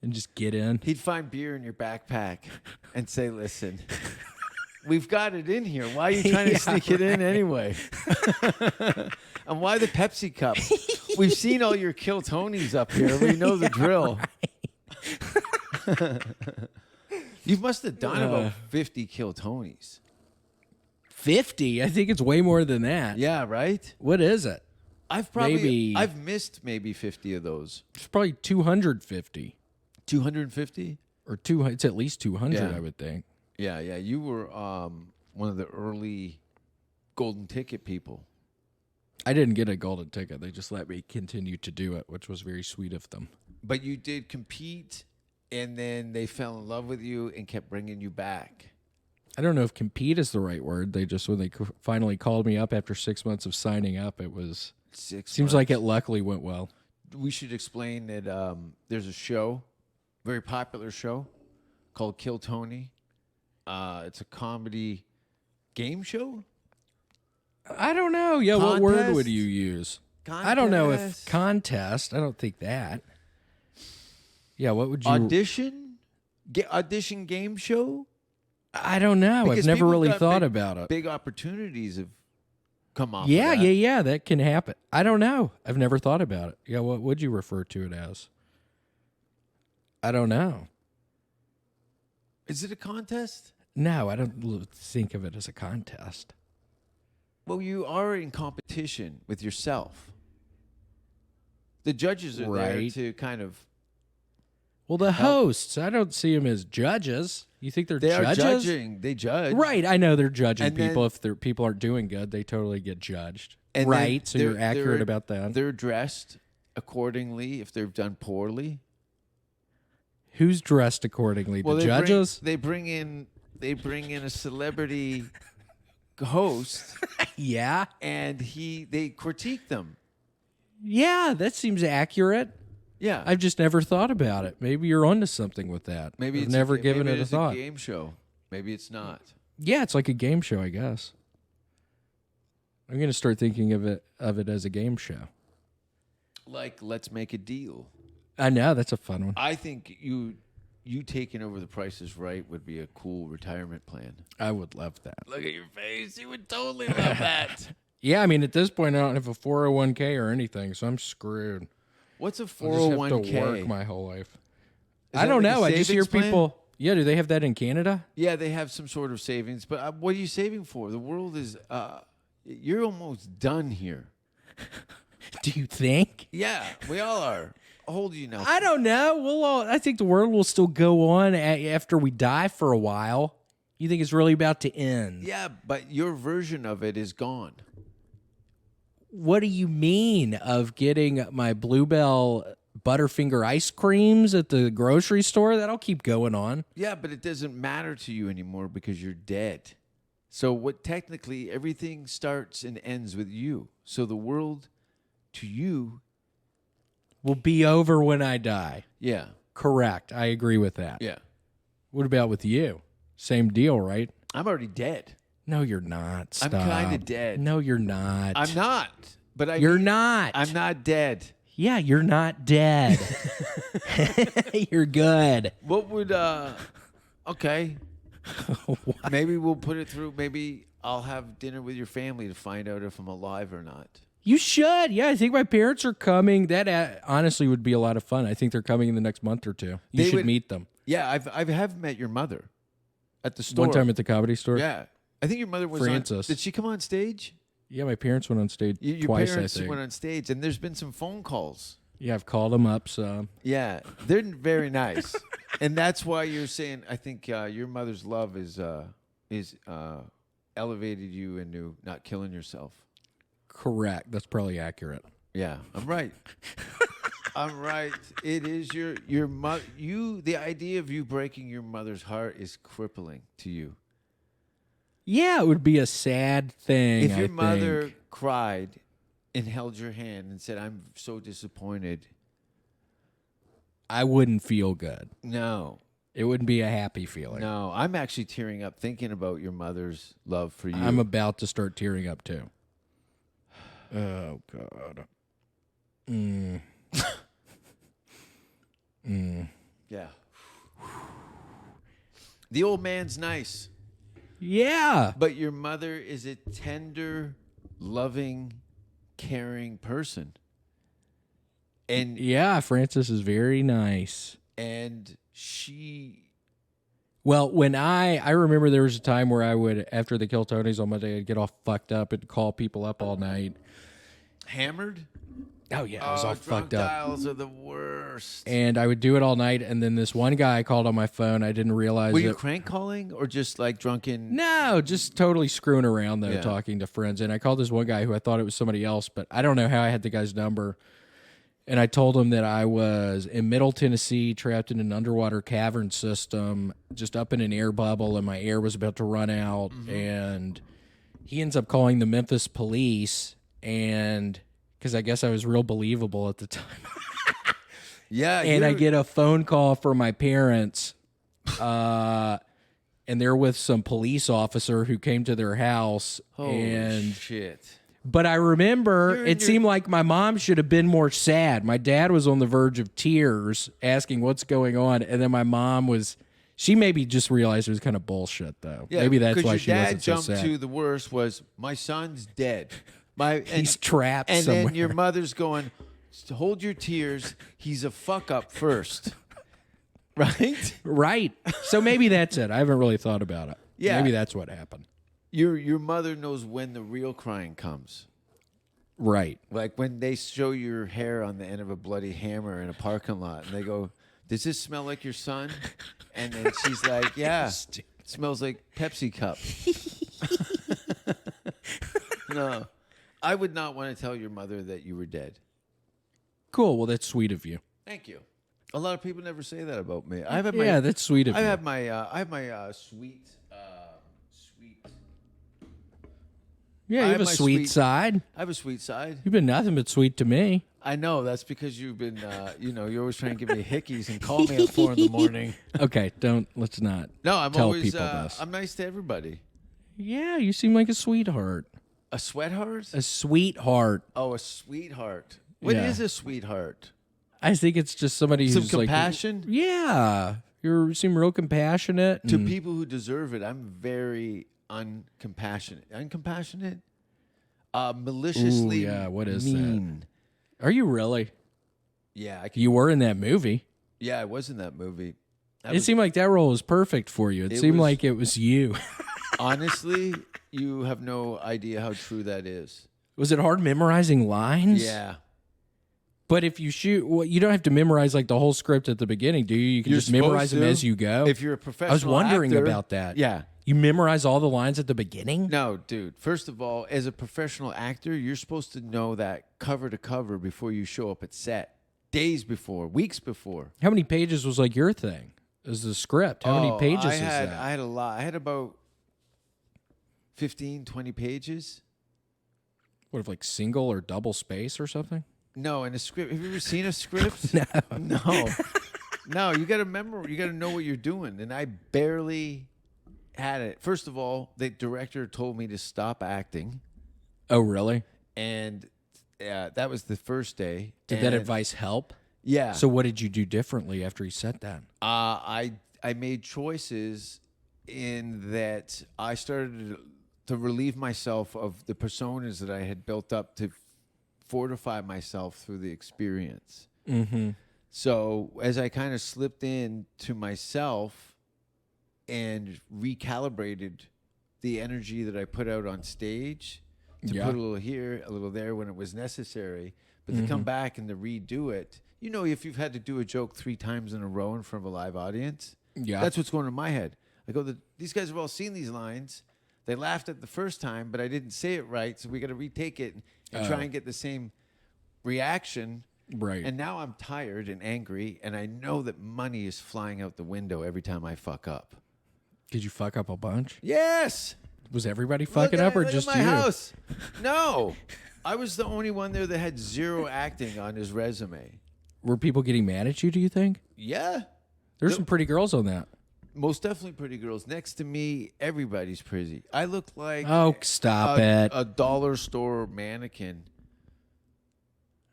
S7: And just get in.
S6: He'd find beer in your backpack and say, listen, we've got it in here. Why are you trying to sneak it in anyway? And why the Pepsi cup? We've seen all your Kill Tonys up here. We know the drill. You must have done about 50 Kill Tonys.
S7: 50? I think it's way more than that.
S6: Yeah, right?
S7: What is it?
S6: I've missed maybe 50 of those.
S7: It's probably 250.
S6: 250?
S7: Or 200. It's at least 200,
S6: Yeah.
S7: I would think.
S6: Yeah. You were one of the early golden ticket people.
S7: I didn't get a golden ticket. They just let me continue to do it, which was very sweet of them.
S6: But you did compete, and then they fell in love with you and kept bringing you back.
S7: I don't know if compete is the right word. They just, when they finally called me up after 6 months of signing up, it was, seems like it luckily went well.
S6: We should explain that there's a show, very popular show, called Kill Tony. It's a comedy game show.
S7: I don't know. Yeah, what word
S6: Contest?
S7: would you use? I don't know if contest. I don't think that. Yeah, what would you...
S6: Audition? Audition game show?
S7: I don't know.
S6: Because
S7: I've never
S6: people
S7: really
S6: got
S7: thought about it.
S6: Big opportunities have come off.
S7: Yeah,
S6: of that.
S7: yeah, that can happen. I don't know. I've never thought about it. Yeah, what would you refer to it as? I don't know.
S6: Is it a contest?
S7: No, I don't think of it as a contest.
S6: Well, you are in competition with yourself. The judges are there
S7: Right.
S6: to kind of...
S7: Well, the hosts, I don't see them as judges. You think they're
S6: They
S7: judges?
S6: are judging. They judge.
S7: Right, I know they're judging
S6: And
S7: people.
S6: then-
S7: If their people aren't doing good, they totally get judged.
S6: And then
S7: right, so you're
S6: they're-
S7: accurate
S6: they're-
S7: about that.
S6: They're dressed accordingly if they've done poorly.
S7: Who's dressed accordingly? The
S6: they
S7: judges?
S6: They bring in a celebrity host,
S7: Yeah.
S6: and they critique them.
S7: Yeah, that seems accurate.
S6: Yeah,
S7: I've just never thought about it. Maybe you're onto something with that.
S6: maybe
S7: I've
S6: it's
S7: never given
S6: maybe
S7: it a
S6: it's
S7: thought.
S6: A game show. Maybe it's not.
S7: Yeah, it's like a game show, I guess. I'm going to start thinking of it as a game show.
S6: Like, let's make a deal.
S7: I know, that's a fun one.
S6: I think you taking over The Price is Right would be a cool retirement plan.
S7: I would love that.
S6: Look at your face. You would totally love that.
S7: Yeah, I mean, at this point, I don't have a 401k or anything, so I'm screwed.
S6: What's a
S7: I'll just
S6: 401k?
S7: have to work my whole life.
S6: Is
S7: I
S6: that
S7: don't
S6: like a
S7: know. I just hear
S6: savings plan?
S7: people. Yeah, do they have that in Canada?
S6: Yeah, they have some sort of savings, but what are you saving for? The world is, you're almost done here.
S7: Do you think?
S6: Yeah, we all are. How old are you now?
S7: I don't know. I think the world will still go on after we die for a while. You think it's really about to end?
S6: Yeah, but your version of it is gone.
S7: What do you mean of getting my Bluebell Butterfinger ice creams at the grocery store? That'll keep going on.
S6: Yeah, but it doesn't matter to you anymore because you're dead. So what technically everything starts and ends with you. So the world to you,
S7: Will be over when I die.
S6: yeah.
S7: Correct. I agree with that.
S6: Yeah.
S7: What about with you? Same deal, right?
S6: I'm already dead.
S7: No, you're not. Stop.
S6: I'm kinda dead.
S7: No, you're not.
S6: I'm not. But
S7: You're not.
S6: I'm not dead.
S7: Yeah, you're not dead. You're good.
S6: What would okay. Maybe we'll put it through. Maybe I'll have dinner with your family to find out if I'm alive or not.
S7: You should. Yeah, I think my parents are coming. That honestly would be a lot of fun. I think they're coming in the next month or two. You
S6: They
S7: should
S6: would-
S7: meet them.
S6: Yeah, I have met your mother at the store.
S7: One time at the comedy store.
S6: Yeah. I think your mother was
S7: Francis.
S6: Did she come on stage?
S7: Yeah, my parents went on stage
S6: Your
S7: twice,
S6: parents
S7: I think.
S6: went on stage, and there's been some phone calls.
S7: Yeah, I've called them up, so.
S6: Yeah, they're very nice, and that's why you're saying. I think your mother's love is elevated you into not killing yourself.
S7: Correct. That's probably accurate.
S6: Yeah, I'm right. I'm right. It is your mother. The idea of you breaking your mother's heart is crippling to you.
S7: Yeah, it would be a sad thing.
S6: If
S7: I
S6: your
S7: think.
S6: mother cried and held your hand and said, "I'm so disappointed,"
S7: I wouldn't feel good.
S6: no,
S7: It wouldn't be a happy feeling.
S6: no, I'm actually tearing up thinking about your mother's love for you.
S7: I'm about to start tearing up too. Oh God.
S6: Yeah. The old man's nice,
S7: Yeah.
S6: but your mother is a tender, loving, caring person. And
S7: Yeah, Francis is very nice.
S6: she
S7: Well, when I remember there was a time where I would, after the Kill Tonys on Monday, I'd get all fucked up and call people up all night.
S6: hammered.
S7: Oh yeah, I was all
S6: drunk
S7: fucked up.
S6: dials are the worst.
S7: And I would do it all night, and then this one guy called on my phone. I didn't realize
S6: Were you
S7: it.
S6: crank calling or just like drunken?
S7: No, just totally screwing around though,
S6: Yeah.
S7: talking to friends. And I called this one guy who I thought it was somebody else, but I don't know how I had the guy's number. And I told him that I was in Middle Tennessee, trapped in an underwater cavern system, just up in an air bubble, and my air was about to run out. And he ends up calling the Memphis police, and because I guess I was real believable at the time.
S6: Yeah,
S7: And I
S6: you're-
S7: get a phone call from my parents, and they're with some police officer who came to their house.
S6: Holy
S7: and
S6: shit.
S7: But I remember
S6: You're-
S7: it seemed like my mom should have been more sad. My dad was on the verge of tears, asking what's going on, and then my mom was. She maybe just realized it was kind of bullshit, though.
S6: Yeah,
S7: maybe that's
S6: because
S7: why
S6: your
S7: she
S6: dad
S7: wasn't so
S6: jumped
S7: sad.
S6: to the worst was my son's dead.
S7: He's trapped
S6: and
S7: somewhere.
S6: then your mother's going, hold your tears. He's a fuck up first, right?
S7: Right. So maybe that's it. I haven't really thought about it.
S6: Yeah.
S7: Maybe that's what happened.
S6: Your mother knows when the real crying comes.
S7: Right.
S6: Like when they show your hair on the end of a bloody hammer in a parking lot, and they go, "Does this smell like your son?" And then she's like, "Yeah, it smells like Pepsi cup." No, I would not want to tell your mother that you were dead.
S7: Cool. Well, that's sweet of you.
S6: Thank you. A lot of people never say that about me. I've had my,
S7: Yeah, that's sweet of
S6: I
S7: you.
S6: have my sweet.
S7: Yeah,
S6: I
S7: you
S6: have
S7: have a
S6: my
S7: sweet
S6: sweet-
S7: side.
S6: I have a sweet side.
S7: You've been nothing but sweet to me.
S6: I know that's because you've been, you're always trying to give me hickeys and call me at 4 a.m.
S7: Okay, let's not.
S6: No, I'm
S7: tell
S6: always.
S7: people this.
S6: I'm nice to everybody.
S7: Yeah, you seem like a sweetheart.
S6: A sweatheart?
S7: A sweetheart.
S6: Oh, a sweetheart. What is
S7: Yeah.
S6: a sweetheart?
S7: I think it's just somebody
S6: Some
S7: who's
S6: compassion?
S7: like, yeah, you seem real compassionate.
S6: To
S7: and-
S6: people who deserve it, I'm very uncompassionate. Uncompassionate? Maliciously
S7: Ooh, yeah, what is that?
S6: mean.
S7: Are you really?
S6: Yeah, I can,
S7: You were in that movie.
S6: yeah, I was in that movie.
S7: It seemed like that role was perfect for you. It
S6: It
S7: seemed
S6: was-
S7: like it was you.
S6: Honestly, you have no idea how true that is.
S7: Was it hard memorizing lines?
S6: Yeah.
S7: But if you shoot, well, you don't have to memorize like the whole script at the beginning, do you? You can
S6: You're
S7: just memorize them
S6: supposed to.
S7: as you go.
S6: If you're a professional
S7: I was wondering
S6: actor-
S7: about that.
S6: Yeah.
S7: You memorize all the lines at the beginning?
S6: No, dude. First of all, as a professional actor, you're supposed to know that cover to cover before you show up at set. Days before, weeks before.
S7: How many pages was like your thing? Is the script? How many pages is that?
S6: I had a lot. I had about 15, 20 pages.
S7: What if like single or double space or something?
S6: No, in a script. Have you ever seen a script? No. No, you got to remember, you got to know what you're doing. And I barely had it. First of all, the director told me to stop acting.
S7: Oh, really?
S6: And that was the first day.
S7: Did that
S6: And-
S7: advice help?
S6: Yeah.
S7: So what did you do differently after he said that?
S6: I made choices in that I started to relieve myself of the personas that I had built up to fortify myself through the experience.
S7: Mm-hmm.
S6: So as I kind of slipped in to myself and recalibrated the energy that I put out on stage to
S7: Yeah.
S6: put a little here, a little there when it was necessary, but to come back and to redo it. You know, if you've had to do a joke 3 times in a row in front of a live audience,
S7: Yeah.
S6: that's what's going in my head. I go, these guys have all seen these lines. They laughed at the first time, but I didn't say it right, so we got to retake it and try and get the same reaction.
S7: Right.
S6: And now I'm tired and angry, and I know that money is flying out the window every time I fuck up.
S7: Did you fuck up a bunch?
S6: Yes.
S7: Was everybody
S6: Look
S7: fucking
S6: at-
S7: up or
S6: look at
S7: just
S6: my
S7: you?
S6: house. No. I was the only one there that had 0 acting on his resume.
S7: Were people getting mad at you, do you think?
S6: Yeah.
S7: There's some pretty girls on that.
S6: Most definitely pretty girls. Next to me, everybody's pretty. I look like
S7: Oh, stop it.
S6: a dollar store mannequin.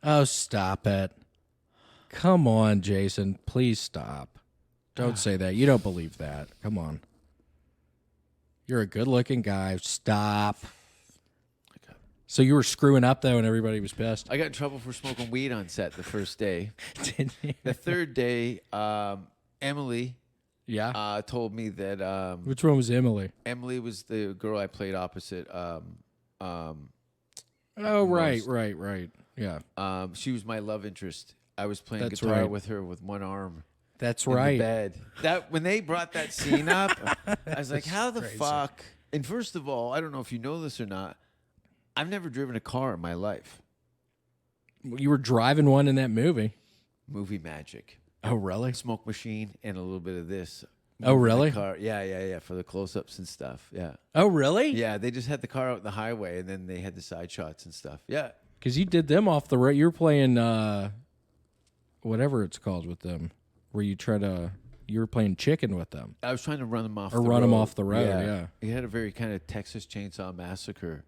S7: Oh, stop it. Come on, Jason. Please stop. Don't say that. You don't believe that. Come on. You're a good-looking guy. Stop. So you were screwing up, though, and everybody was pissed.
S6: I got in trouble for smoking weed on set the first day.
S7: Didn't you?
S6: The third day, Emily
S7: Yeah.
S6: told me that
S7: Which one was Emily?
S6: Emily was the girl I played opposite.
S7: Oh, right. Yeah.
S6: She was my love interest. I was playing
S7: That's
S6: guitar
S7: right.
S6: with her with one arm
S7: That's
S6: in the
S7: right.
S6: bed. That when they brought that scene up, I was like, "How the
S7: crazy.
S6: fuck?" And first of all, I don't know if you know this or not. I've never driven a car in my life.
S7: You were driving one in that movie.
S6: Movie magic,
S7: Oh, really?
S6: smoke machine, and a little bit of this.
S7: Oh,
S6: Moving the
S7: really?
S6: car. Yeah. For the close-ups and stuff. Yeah.
S7: Oh, really?
S6: Yeah, they just had the car out the highway, and then they had the side shots and stuff. Yeah.
S7: Because you did them off the road. You were playing whatever it's called with them, where you were playing chicken with them.
S6: I was trying to run them off
S7: Or
S6: the road.
S7: run 'em off the road, yeah.
S6: He had a very kind of Texas Chainsaw Massacre.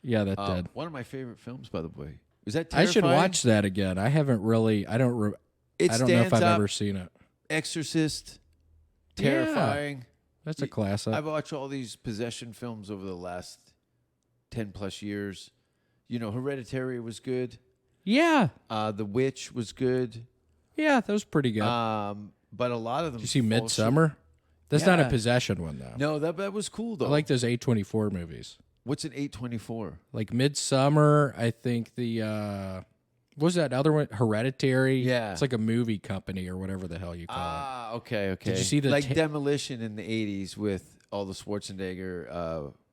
S7: Yeah, that did.
S6: One of my favorite films, by the way. Was that
S7: I
S6: terrifying?
S7: should watch that again. I haven't really. I don't know if
S6: stands
S7: I've
S6: up.
S7: ever seen it.
S6: Exorcist.
S7: Yeah.
S6: Terrifying.
S7: That's a classic.
S6: I've watched all these possession films over the last 10 plus years. You know, Hereditary was good.
S7: Yeah,
S6: The Witch was good.
S7: yeah, that was pretty good.
S6: But a lot of them.
S7: Did you see
S6: fall
S7: Midsummer? That's not a
S6: Yeah.
S7: possession one though.
S6: short. No, that was cool though.
S7: I like those A24 movies.
S6: What's an 824?
S7: Like Midsummer. I think the what was that other one? Hereditary.
S6: Yeah.
S7: it's like a movie company or whatever the hell you call it.
S6: Okay.
S7: Did you see the
S6: like Demolition in the 80s with all the Schwarzenegger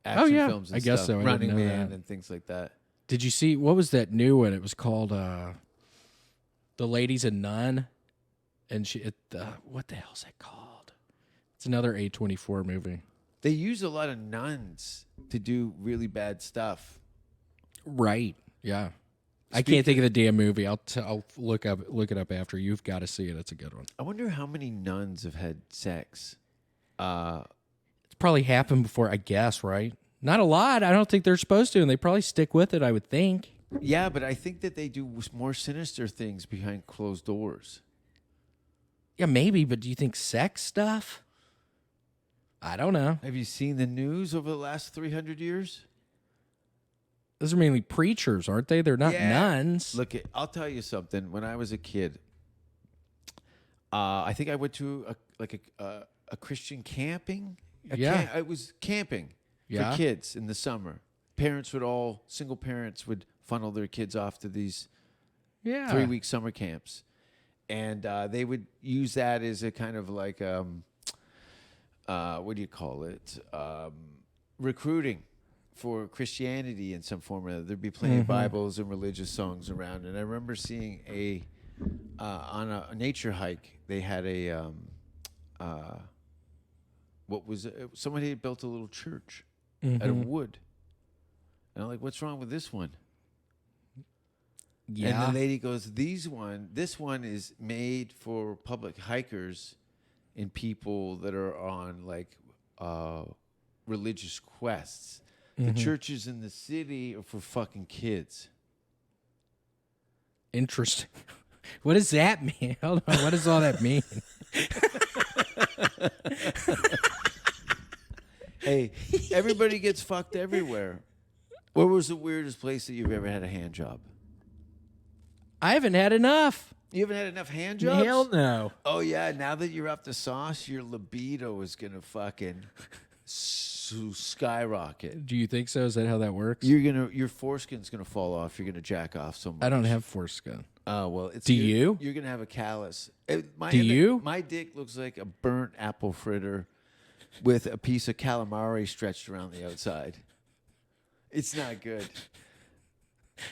S6: action
S7: Oh, yeah.
S6: films and
S7: I guess
S6: stuff,
S7: so. I didn't
S6: Running
S7: know
S6: Man
S7: that.
S6: and things like that.
S7: Did you see what was that new one? It was called The Lady's a Nun, and what the hell's that called? It's another A24 movie.
S6: They use a lot of nuns to do really bad stuff.
S7: Right. Yeah. I can't think of the damn movie. I'll look it up after. You've got to see it. It's a good one.
S6: I wonder how many nuns have had sex.
S7: It's probably happened before, I guess, right? Not a lot. I don't think they're supposed to, and they probably stick with it, I would think.
S6: Yeah, but I think that they do more sinister things behind closed doors.
S7: Yeah, maybe, but do you think sex stuff? I don't know.
S6: Have you seen the news over the last 300 years?
S7: Those are mainly preachers, aren't they? They're not nuns.
S6: Look, I'll tell you something. When I was a kid, I think I went to a Christian camping. It was camping for kids in the summer. Single parents would funnel their kids off to these 3-week summer camps. And they would use that as a kind of like, what do you call it? Recruiting for Christianity in some form or other. There'd be plenty of Bibles and religious songs around. And I remember seeing on a nature hike, they had somebody had built a little church out of wood. And I'm like, what's wrong with this one?
S7: Yeah.
S6: And the lady goes, this one is made for public hikers and people that are on like religious quests. The churches in the city are for fucking kids.
S7: Interesting. What does that mean? Hold on. What does all that mean?
S6: Hey, everybody gets fucked everywhere. Where was the weirdest place that you've ever had a hand job?
S7: I haven't had enough.
S6: You haven't had enough hand jobs?
S7: Hell no.
S6: Oh, yeah. Now that you're up to sauce, your libido is going to fucking skyrocket.
S7: Do you think so? Is that how that works?
S6: Your foreskin's going to fall off. You're going to jack off so much.
S7: I don't have foreskin.
S6: Oh, well.
S7: Do you?
S6: You're going to have a callus.
S7: Do you?
S6: My dick looks like a burnt apple fritter with a piece of calamari stretched around the outside. It's not good.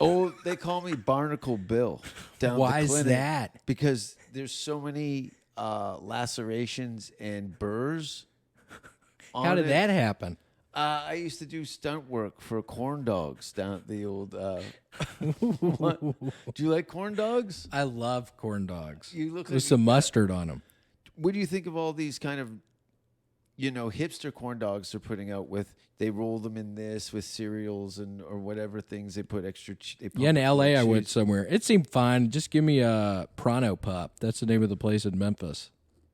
S6: Oh, they call me Barnacle Bill down
S7: Why
S6: at the clinic.
S7: is that?
S6: Because there's so many lacerations and burrs.
S7: How did that happen?
S6: I used to do stunt work for corn dogs down at the old. What? Do you like corn dogs?
S7: I love corn dogs.
S6: You look
S7: with
S6: like
S7: some mustard on them.
S6: What do you think of all these kind of, hipster corn dogs they're putting out with? They roll them in this with cereals or whatever things they put extra.
S7: In L.A. I went somewhere. It seemed fine. Just give me a Pronto Pup. That's the name of the place in Memphis.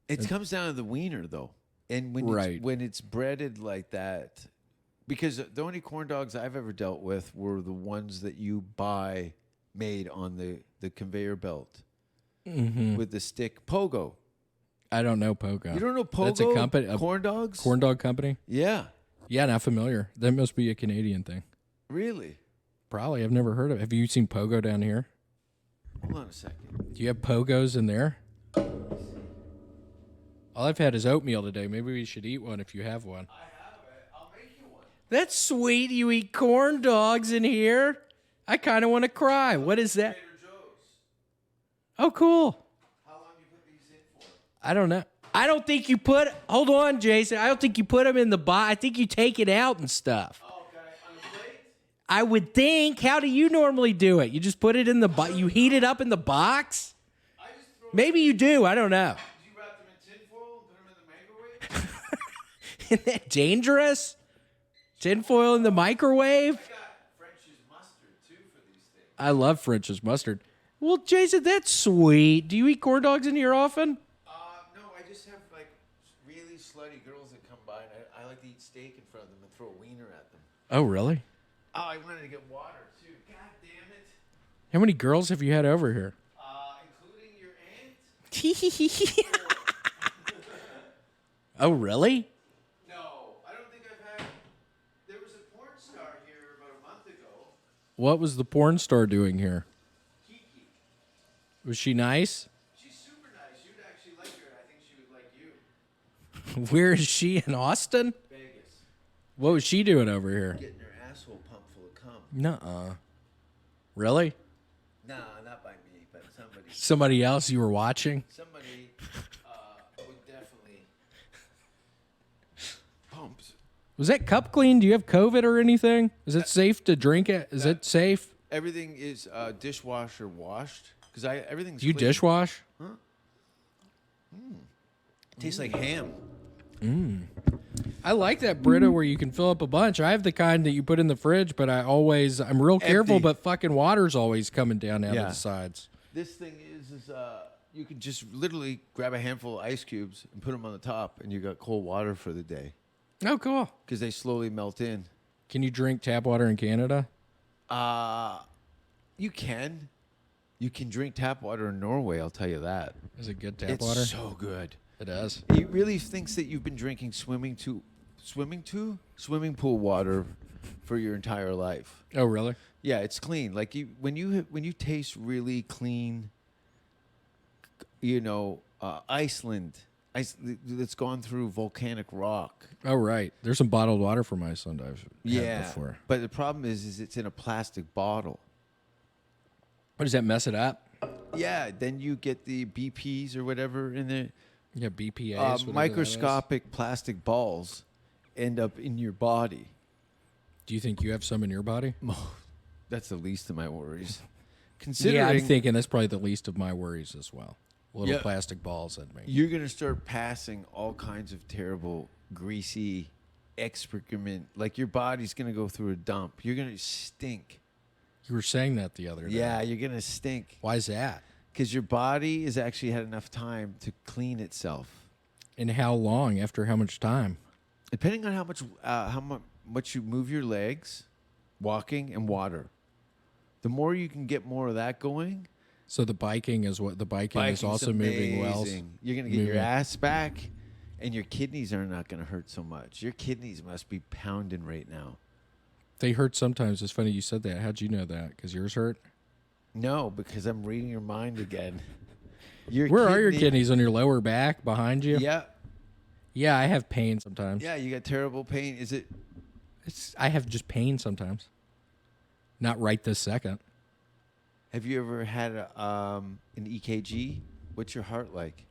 S6: It comes down to the wiener though, and when it's breaded like that, because the only corn dogs I've ever dealt with were the ones that you buy made on the conveyor belt with the stick pogo.
S7: I don't know Pogo.
S6: You don't know Pogo?
S7: That's a company.
S6: Corn dogs?
S7: Corn dog company?
S6: Yeah.
S7: Yeah, not familiar. That must be a Canadian thing.
S6: Really?
S7: Probably. I've never heard of it. Have you seen Pogo down here?
S6: Hold on a second.
S7: Do you have Pogos in there? All I've had is oatmeal today. Maybe we should eat one if you have one.
S6: I have it. I'll make you one.
S7: That's sweet. You eat corn dogs in here? I kind of want to cry. What is that?
S6: Trader Joe's.
S7: Oh, cool.
S6: How long do you put these in for?
S7: I don't know. I don't think you put... Hold on, Jason. I don't think you put them in the box. I think you take it out and stuff.
S6: Oh, okay. On the plate?
S7: I would think. How do you normally do it? You just put it in the box? You heat it up in the box?
S6: I just throw
S7: Maybe you do. I don't know.
S6: Do you wrap them in tinfoil and put them in the microwave?
S7: Isn't that dangerous? Tinfoil in the microwave?
S6: I got French's mustard, too, for these things.
S7: I love French's mustard. Well, Jason, that's sweet. Do you eat corn dogs in here often?
S6: No, I just have, like, really slutty girls that come by, and I like to eat steak in front of them and throw a wiener at them.
S7: Oh, really?
S6: Oh, I wanted to get water, too. God damn it.
S7: How many girls have you had over here?
S6: Including your aunt?
S7: Oh, really?
S6: No, I don't think I've had... There was a porn star here about a month ago.
S7: What was the porn star doing here?
S6: Kiki.
S7: Was she nice?
S6: She's super nice. You'd actually like her, and I think she would like you.
S7: Where is she? In Austin?
S6: Vegas.
S7: What was she doing over here?
S6: Getting her asshole pumped full of cum.
S7: Nuh-uh. Really?
S6: Nah, not by me, but somebody.
S7: Somebody else you were watching?
S6: Somebody would definitely pumps.
S7: Was that cup clean? Do you have COVID or anything? Is it safe to drink it? Is it safe?
S6: Everything is dishwasher washed because everything's.
S7: Do you
S6: clean.
S7: dishwash?
S6: Tastes like ham.
S7: I like that Brita where you can fill up a bunch. I have the kind that you put in the fridge, but I'm real careful,
S6: Empty.
S7: but fucking water's always coming down out of the sides.
S6: This thing is you can just literally grab a handful of ice cubes and put them on the top, and you got cold water for the day
S7: Oh, cool.
S6: because they slowly melt in.
S7: Can you drink tap water in Canada?
S6: You can. You can drink tap water in Norway, I'll tell you that.
S7: Is it good tap
S6: It's
S7: water?
S6: so good.
S7: It is.
S6: He really thinks that you've been drinking swimming pool water for your entire life.
S7: Oh, really?
S6: Yeah, it's clean. Like when you taste really clean, Iceland that's gone through volcanic rock.
S7: Oh, right. There's some bottled water from Iceland I've had before.
S6: But the problem is it's in a plastic bottle.
S7: What does that mess it up?
S6: Yeah, then you get the BPs or whatever in there.
S7: Yeah, BPAs. whatever that is.
S6: Microscopic plastic balls end up in your body.
S7: Do you think you have some in your body?
S6: That's the least of my worries.
S7: Yeah,
S6: Considering
S7: I'm thinking that's probably the least of my worries as well. Little
S6: Yeah.
S7: plastic balls at me.
S6: you're going to start passing all kinds of terrible, greasy excrement. Like your body's going to go through a dump. You're going to stink.
S7: You were saying that the other day.
S6: Yeah, you're going to stink.
S7: Why is that?
S6: Because your body has actually had enough time to clean itself.
S7: And how long? After how much time?
S6: Depending on how much you move your legs, walking, and water. The more you can get more of that going,
S7: So the biking is
S6: biking's
S7: also moving well.
S6: amazing. You're going to get your ass back, and your kidneys are not going to hurt so much. Your kidneys must be pounding right now.
S7: They hurt sometimes. It's funny you said that. How'd you know that? Because yours hurt?
S6: No, because I'm reading your mind again.
S7: Where are your kidneys? On your lower back? Behind you?
S6: Yeah.
S7: Yeah, I have pain sometimes.
S6: Yeah, you got terrible pain. Is it?
S7: I have just pain sometimes. Not right this second.
S6: Have you ever had an EKG? What's your heart like?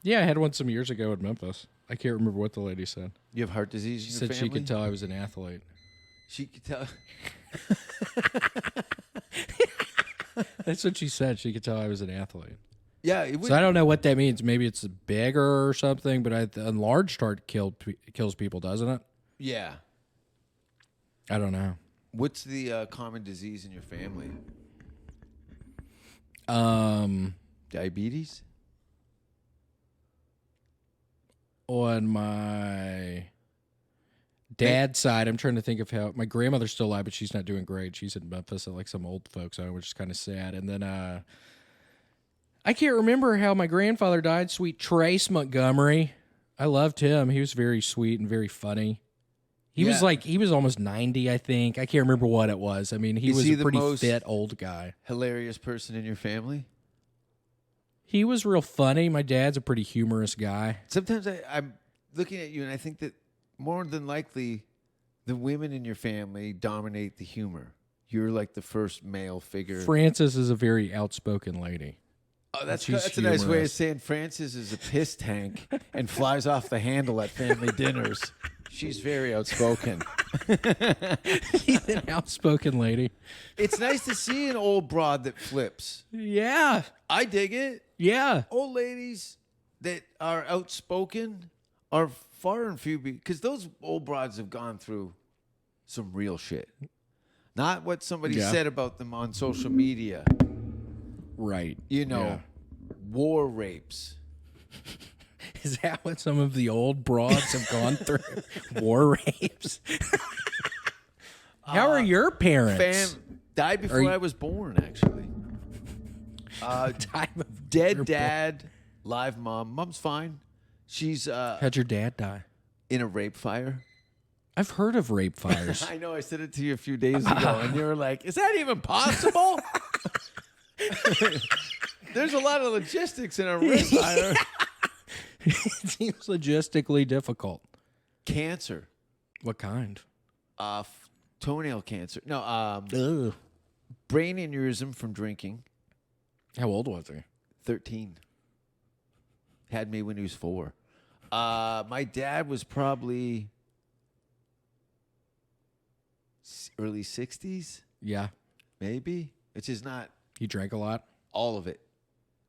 S7: Yeah, I had one some years ago in Memphis. I can't remember what the lady said.
S6: You have heart disease
S7: She
S6: in your
S7: said
S6: family?
S7: she could tell I was an athlete.
S6: She could tell.
S7: That's what she said. She could tell I was an athlete.
S6: Yeah, it would.
S7: So I don't know what that means. Maybe it's bigger or something, but an enlarged heart kills people, doesn't it?
S6: Yeah.
S7: I don't know.
S6: What's the common disease in your family? Diabetes?
S7: On my dad's side, I'm trying to think of how my grandmother's still alive, but she's not doing great. She's in Memphis at like some old folks home, which is kind of sad. And then I can't remember how my grandfather died. Sweet Trace Montgomery. I loved him. He was very sweet and very funny. He was almost 90, I think. I can't remember what it was. I mean, he
S6: Is
S7: was
S6: he
S7: a
S6: the
S7: pretty
S6: most
S7: fit old guy.
S6: Hilarious person in your family?
S7: He was real funny. My dad's a pretty humorous guy.
S6: Sometimes I'm looking at you and I think that more than likely the women in your family dominate the humor. You're like the first male figure.
S7: Frances is a very outspoken lady.
S6: Oh, that's
S7: She's
S6: a nice way of
S7: humorous.
S6: saying Francis is a piss tank and flies off the handle at family dinners. She's very outspoken.
S7: She's an outspoken lady.
S6: It's nice to see an old broad that flips.
S7: Yeah.
S6: I dig it.
S7: Yeah.
S6: Old ladies that are outspoken are far and few because those old broads have gone through some real shit. Not what somebody said about them on social media.
S7: Right.
S6: War rapes.
S7: Is that what some of the old broads have gone through? War rapes? How are your parents?
S6: Died before I was born, actually.
S7: Time of
S6: Dead
S7: your
S6: dad, live mom. Mom's fine. She's
S7: How'd your dad die?
S6: in a rape fire.
S7: I've heard of rape fires.
S6: I know I said it to you a few days ago, and you were like, is that even possible? There's a lot of logistics in a rape fire.
S7: It seems logistically difficult.
S6: Cancer.
S7: What kind?
S6: Toenail cancer. No,
S7: Ugh.
S6: brain aneurysm from drinking.
S7: How old was he?
S6: 13. Had me when he was 4. My dad was probably early 60s,
S7: Yeah.
S6: maybe. Which is not
S7: He drank a lot.
S6: all of it.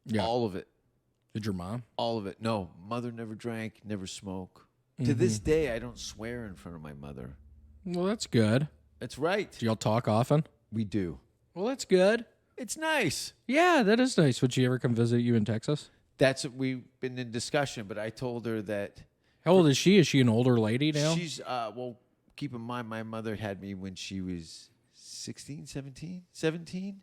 S7: Yeah.
S6: All of it.
S7: Did your mom?
S6: All of it. No, mother never drank, never smoked. To this day, I don't swear in front of my mother.
S7: Well, that's good.
S6: That's right.
S7: Do y'all talk often?
S6: We do.
S7: Well, that's good.
S6: It's nice.
S7: Yeah, that is nice. Would she ever come visit you in Texas?
S6: That's what we've been in discussion, but I told her that
S7: How old is she? Is she an older lady now?
S6: she's, well, keep in mind, my mother had me when she was 16, 17?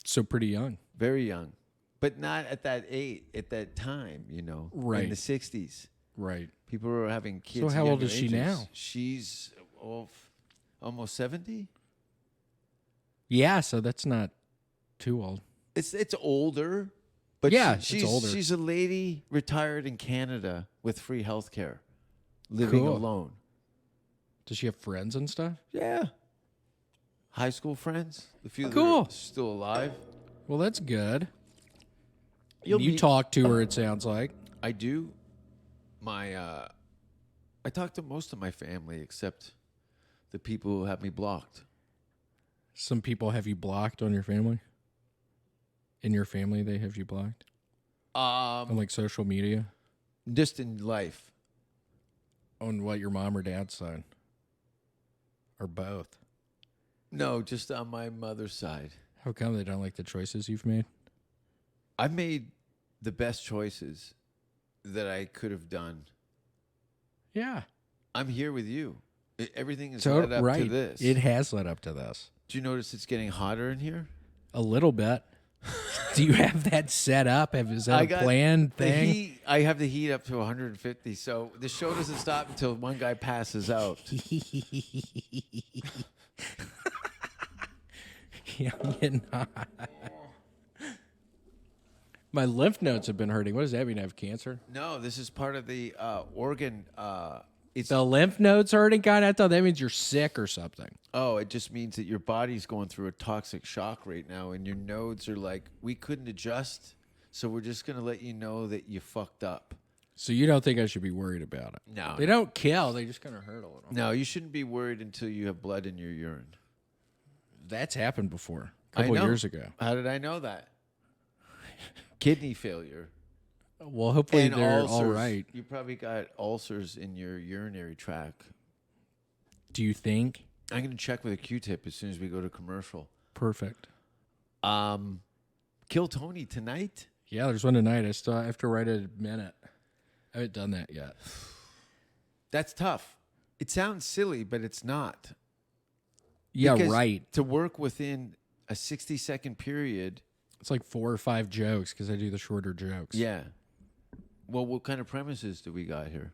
S7: So pretty young.
S6: Very young. But not at that age, at that time, you know,
S7: Right.
S6: in the 60s.
S7: Right.
S6: People were having kids.
S7: So
S6: at
S7: how old
S6: younger
S7: is she
S6: ages.
S7: now?
S6: She's almost 70.
S7: Yeah, so that's not too old.
S6: It's older, but
S7: Yeah,
S6: she's
S7: it's older.
S6: She's a lady retired in Canada with free health care, living
S7: Cool.
S6: alone.
S7: Does she have friends and stuff?
S6: Yeah. High school friends, the few that
S7: Cool.
S6: are still alive.
S7: Well, that's good.
S6: You'll
S7: You
S6: meet-
S7: talk to her, it sounds like.
S6: I do. I talk to most of my family except the people who have me blocked.
S7: Some people have you blocked on your family? In your family, they have you blocked? On like social media?
S6: Just in life.
S7: On what, your mom or dad's side? Or both?
S6: No, just on my mother's side.
S7: How come they don't like the choices you've made?
S6: I've made the best choices that I could have done.
S7: Yeah.
S6: I'm here with you. Everything is
S7: So,
S6: led up
S7: right.
S6: to this.
S7: It has led up to this.
S6: Do you notice it's getting hotter in here?
S7: A little bit. Do you have that set up? Is that a planned
S6: the
S7: thing?
S6: heat. I have the heat up to 150, so the show doesn't stop until one guy passes out.
S7: Yeah, I'm getting hot. My lymph nodes have been hurting. What does that mean? I have cancer?
S6: No, this is part of the organ. It's
S7: The lymph nodes hurting, kind of. I thought that means you're sick or something.
S6: it just means that your body's going through a toxic shock right now, and your nodes are like, we couldn't adjust, so we're just gonna let you know that you fucked up.
S7: So you don't think I should be worried about it?
S6: No,
S7: They don't kill. They just kind of hurt a little.
S6: No, you shouldn't be worried until you have blood in your urine.
S7: That's happened before. A
S6: I
S7: couple
S6: know.
S7: years ago.
S6: How did I know that? Kidney failure.
S7: Well, hopefully
S6: And
S7: they're
S6: ulcers.
S7: all right.
S6: You probably got ulcers in your urinary tract.
S7: Do you think?
S6: I'm going to check with a Q-tip as soon as we go to commercial.
S7: Perfect.
S6: Kill Tony tonight?
S7: Yeah, there's one tonight. I still have to write a minute. I haven't done that yet.
S6: That's tough. It sounds silly, but it's not.
S7: Yeah,
S6: Because
S7: right.
S6: To work within a 60-second period.
S7: It's like 4 or 5 jokes because I do the shorter jokes.
S6: Yeah. Well, what kind of premises do we got here?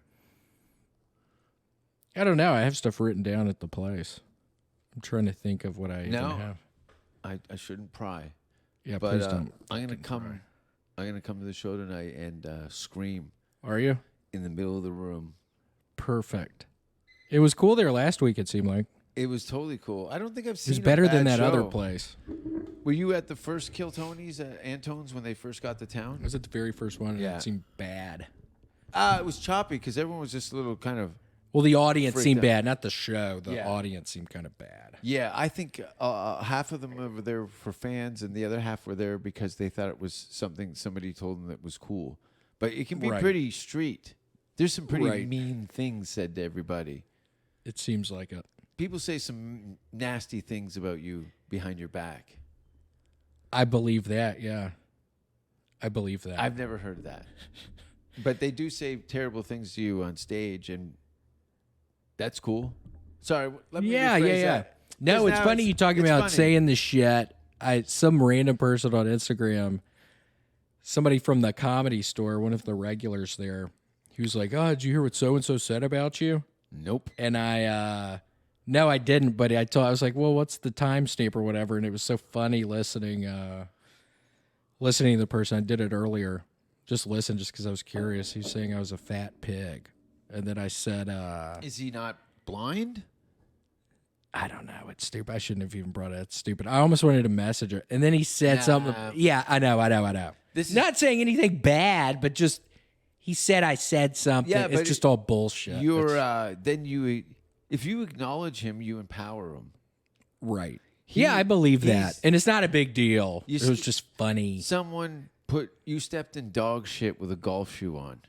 S7: I don't know. I have stuff written down at the place. I'm trying to think of what I even
S6: No.
S7: have.
S6: I shouldn't pry.
S7: Yeah,
S6: But
S7: please don't.
S6: I'm going to come. I'm going to come to the show tonight and scream
S7: Are you?
S6: in the middle of the room.
S7: Perfect. It was cool there last week, it seemed like.
S6: It was totally cool. I don't think I've
S7: It
S6: seen
S7: was
S6: a
S7: better than
S6: bad
S7: that other
S6: show.
S7: place.
S6: Were you at the first Kill Tony's at Antone's when they first got to town?
S7: I was at the very first one and
S6: Yeah.
S7: it seemed bad.
S6: It was choppy because everyone was just a little kind of.
S7: Well, the audience
S6: Freaked
S7: seemed
S6: out.
S7: bad, not the show. The
S6: Yeah.
S7: audience seemed kind of bad.
S6: Yeah, I think half of them were there for fans, and the other half were there because they thought it was something somebody told them that was cool. But it can be
S7: Right.
S6: pretty street. There's some pretty
S7: Right.
S6: mean things said to everybody.
S7: It seems like it.
S6: People say some nasty things about you behind your back.
S7: I believe that, yeah. I believe that.
S6: I've never heard that. But they do say terrible things to you on stage, and that's cool. Sorry, let me
S7: yeah.
S6: rephrase that.
S7: No,
S6: 'Cause
S7: it's
S6: now
S7: funny you talking
S6: it's
S7: about
S6: funny.
S7: saying this shit. Some random person on Instagram, somebody from the Comedy Store, one of the regulars there, he was like, "Oh, did you hear what so and so said about you?"
S6: Nope.
S7: And no, I didn't. But I was like, "Well, what's the timestamp or whatever?" And it was so funny listening to the person. I did it earlier. Just listen, just because I was curious. He was saying I was a fat pig, and then I said,
S6: Is he not blind?
S7: I don't know. It's stupid. I shouldn't have even brought it. It's stupid. I almost wanted to message her. And then he said something. Yeah, I know.
S6: This is-
S7: not saying anything bad, but just he said I said something.
S6: Yeah, but
S7: it's just all bullshit.
S6: You're
S7: It's-
S6: if you acknowledge him, you empower him.
S7: right. Yeah, I believe that.
S6: he's-
S7: And it's not a big deal.
S6: You
S7: It was
S6: see-
S7: just funny.
S6: Someone You stepped in dog shit with a golf shoe on.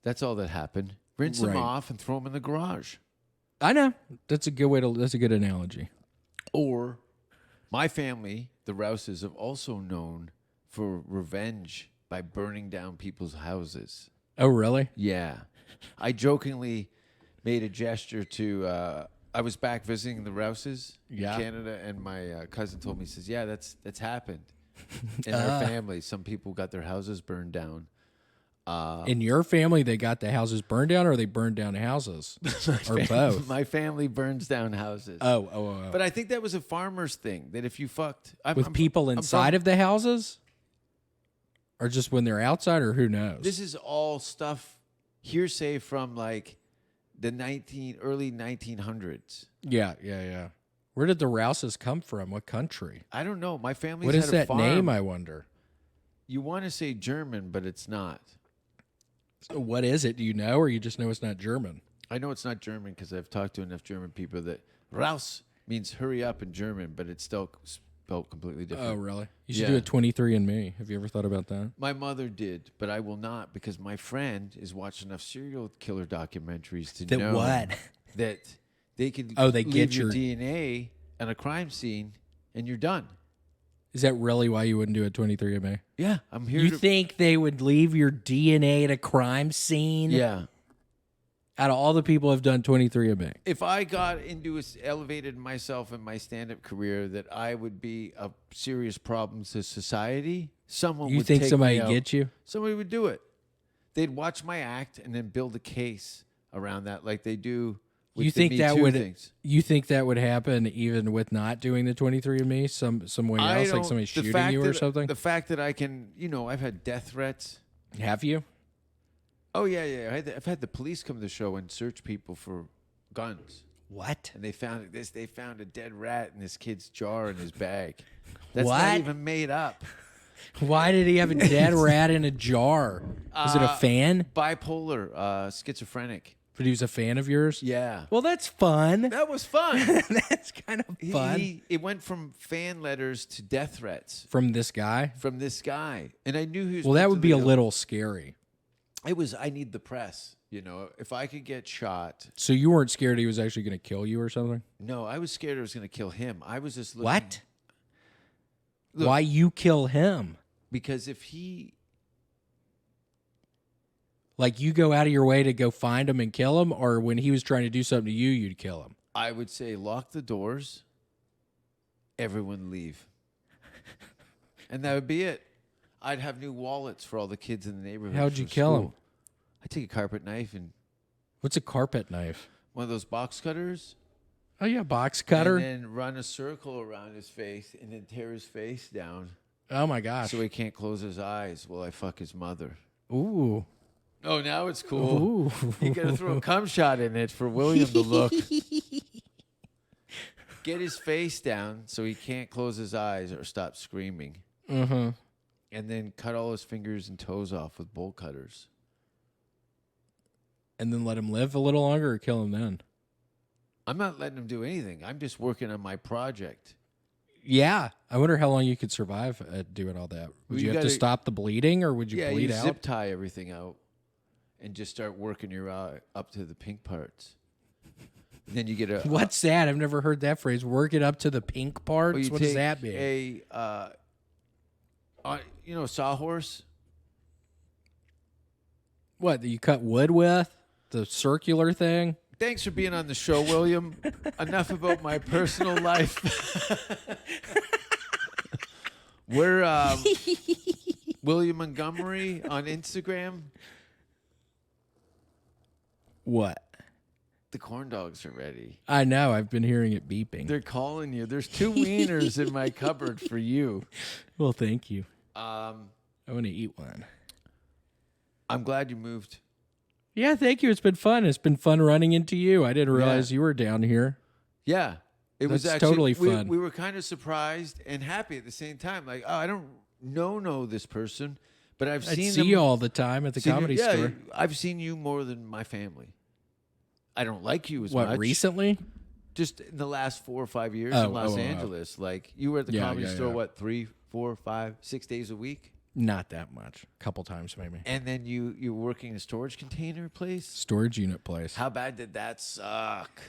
S6: That's all that happened. Rinse them
S7: Right.
S6: off and throw them in the garage.
S7: I know. That's a good analogy.
S6: Or my family, the Rouses, have also known for revenge by burning down people's houses.
S7: Oh, really?
S6: Yeah. I jokingly made a gesture to I was back visiting the Rouses in Canada, and my cousin told me, he says, yeah, that's happened in our family. Some people got their houses burned down.
S7: In your family, they got the houses burned down, or they burned down houses, or both?
S6: My family burns down houses.
S7: Oh.
S6: But I think that was a farmer's thing, that if you fucked...
S7: With people inside of the houses? Or just when they're outside, or who knows?
S6: This is all stuff, hearsay from like the early 1900s.
S7: Yeah. Where did the Rouses come from? What country?
S6: I don't know. My family's
S7: What
S6: had
S7: is
S6: a
S7: that
S6: farm.
S7: name, I wonder?
S6: You want to say German, but it's not.
S7: So what is it? Do you know, or you just know it's not German?
S6: I know it's not German because I've talked to enough German people that Rouse means hurry up in German, but it's still spelled completely different.
S7: Oh, really? You should
S6: Yeah.
S7: do a 23andMe. Have you ever thought about that?
S6: My mother did, but I will not because my friend is watching enough serial killer documentaries to know that they could
S7: they get
S6: leave your
S7: your-
S6: DNA on a crime scene and you're done.
S7: Is that really why you wouldn't do a 23andMe?
S6: Yeah, I'm here
S7: You
S6: to...
S7: think they would leave your DNA at a crime scene?
S6: Yeah.
S7: Out of all the people who've done 23andMe.
S6: If I got elevated myself in my stand-up career that I would be a serious problem to society, someone
S7: You
S6: would
S7: think
S6: take
S7: somebody
S6: me out.
S7: get you?
S6: Somebody would do it. They'd watch my act and then build a case around that like they do with
S7: You
S6: the
S7: think
S6: Me
S7: that
S6: Too
S7: would
S6: things.
S7: You think that would happen even with not doing the 23andMe some way
S6: I
S7: else, like
S6: don't-
S7: somebody
S6: the
S7: shooting
S6: fact
S7: you or
S6: that-
S7: something?
S6: The fact that I can, I've had death threats.
S7: Have you?
S6: Oh, yeah. I've had the police come to the show and search people for guns.
S7: What?
S6: And they found a dead rat in this kid's jar in his bag. That's
S7: What?
S6: not even made up.
S7: Why did he have a dead rat in a jar? Was it a fan?
S6: Bipolar, schizophrenic.
S7: But he was a fan of yours?
S6: Yeah.
S7: Well, that's fun.
S6: That was fun.
S7: That's kind of fun.
S6: It went from fan letters to death threats
S7: From this guy?
S6: from this guy. And I knew he was
S7: Well, that would be a
S6: mentally ill.
S7: little scary.
S6: I need the press. If I could get shot.
S7: So you weren't scared he was actually going to kill you or something?
S6: No, I was scared I was going to kill him. I was just looking.
S7: What?
S6: Look.
S7: Why you kill him?
S6: Because if he.
S7: Like you go out of your way to go find him and kill him, or when he was trying to do something to you, you'd kill him?
S6: I would say lock the doors, everyone leave. And that would be it. I'd have new wallets for all the kids in the neighborhood.
S7: How'd you
S6: for
S7: kill him?
S6: school. I'd take a carpet knife and
S7: What's a carpet knife?
S6: one of those box cutters.
S7: Oh, yeah, box cutter.
S6: And then run a circle around his face and then tear his face down
S7: Oh, my gosh.
S6: so he can't close his eyes while I fuck his mother.
S7: Ooh.
S6: Oh, now it's cool.
S7: Ooh.
S6: You got to throw a cum shot in it for William to look. Get his face down so he can't close his eyes or stop screaming.
S7: Mm-hmm.
S6: And then cut all his fingers and toes off with bolt cutters.
S7: And then let him live a little longer or kill him then?
S6: I'm not letting him do anything. I'm just working on my project.
S7: Yeah. I wonder how long you could survive at doing all that. Would
S6: Well,
S7: you
S6: you
S7: have to
S6: gotta-
S7: stop the bleeding, or would you
S6: Yeah,
S7: bleed
S6: you
S7: out?
S6: zip tie everything out and just start working your eye up to the pink parts. And then you get a...
S7: What's that? I've never heard that phrase. Work it up to the pink parts?
S6: Well, you
S7: What does
S6: take
S7: that mean?
S6: a sawhorse?
S7: What, that you cut wood with? The circular thing?
S6: Thanks for being on the show, William. Enough about my personal life. We're William Montgomery on Instagram.
S7: What?
S6: The corn dogs are ready.
S7: I know. I've been hearing it beeping.
S6: They're calling you. There's 2 wieners in my cupboard for you.
S7: Well, thank you.
S6: I
S7: I want to eat one.
S6: I'm glad you moved.
S7: Yeah, thank you. It's been fun. It's been fun running into you. I didn't realize you were down here.
S6: Yeah. It was
S7: That's
S6: actually
S7: totally fun.
S6: We were kind of surprised and happy at the same time. Like, oh, I don't know this person, but I've
S7: I
S6: seen
S7: see
S6: them.
S7: you all the time at the
S6: seen you-
S7: comedy
S6: yeah,
S7: store.
S6: I've seen you more than my family. I don't like you as
S7: What,
S6: much.
S7: recently?
S6: Just in the last 4 or 5 years
S7: Oh,
S6: in Los
S7: oh.
S6: Angeles. Like, you were at the
S7: Yeah,
S6: comedy
S7: yeah,
S6: store,
S7: yeah.
S6: what, 3, 4, 5, 6 days a week?
S7: Not that much. A couple times maybe.
S6: And then you're working in a storage container place.
S7: Storage unit place.
S6: How bad did that suck?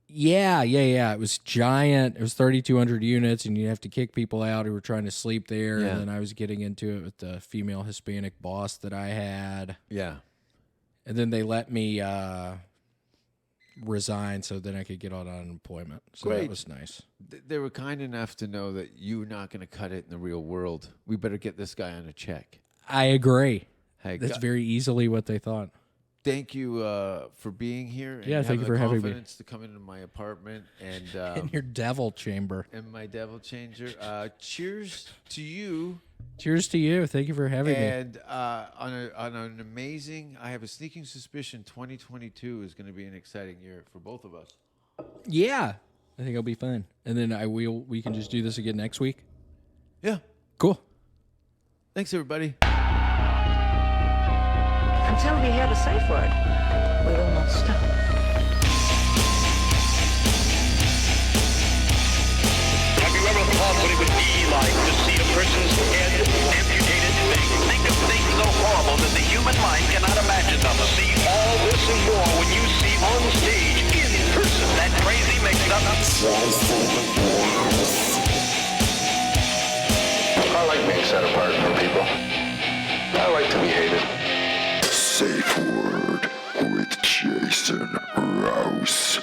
S7: Yeah. It was giant. It was 3,200 units, and you have to kick people out who were trying to sleep there.
S6: Yeah.
S7: And then I was getting into it with the female Hispanic boss that I had.
S6: Yeah.
S7: And then they let me resign so then I could get on unemployment. So
S6: Great.
S7: that was nice.
S6: They were kind enough to know that you're not going to cut it in the real world. We better get this guy on a check.
S7: I agree.
S6: Hey,
S7: That's very easily what they thought.
S6: thank you for being here. And
S7: Yeah, thank you for having me.
S6: confidence to come into my apartment and
S7: In your devil chamber.
S6: in my devil changer. Cheers to you.
S7: Cheers to you. Thank you for having me.
S6: And on an amazing, I have a sneaking suspicion 2022 is going to be an exciting year for both of us.
S7: Yeah. I think it'll be fun. And then we can just do this again next week.
S6: Yeah.
S7: Cool.
S6: Thanks, everybody.
S3: Until we hear the safe word, we will not stop.
S4: Have you ever thought what it would be like to see a person's head amputated? Think of things so horrible that the human mind cannot imagine them. See all this and more when you see on stage, in person, that crazy mix-up.
S2: I like being set apart from people. I like to be hated.
S5: Safe Word with Jason Rouse.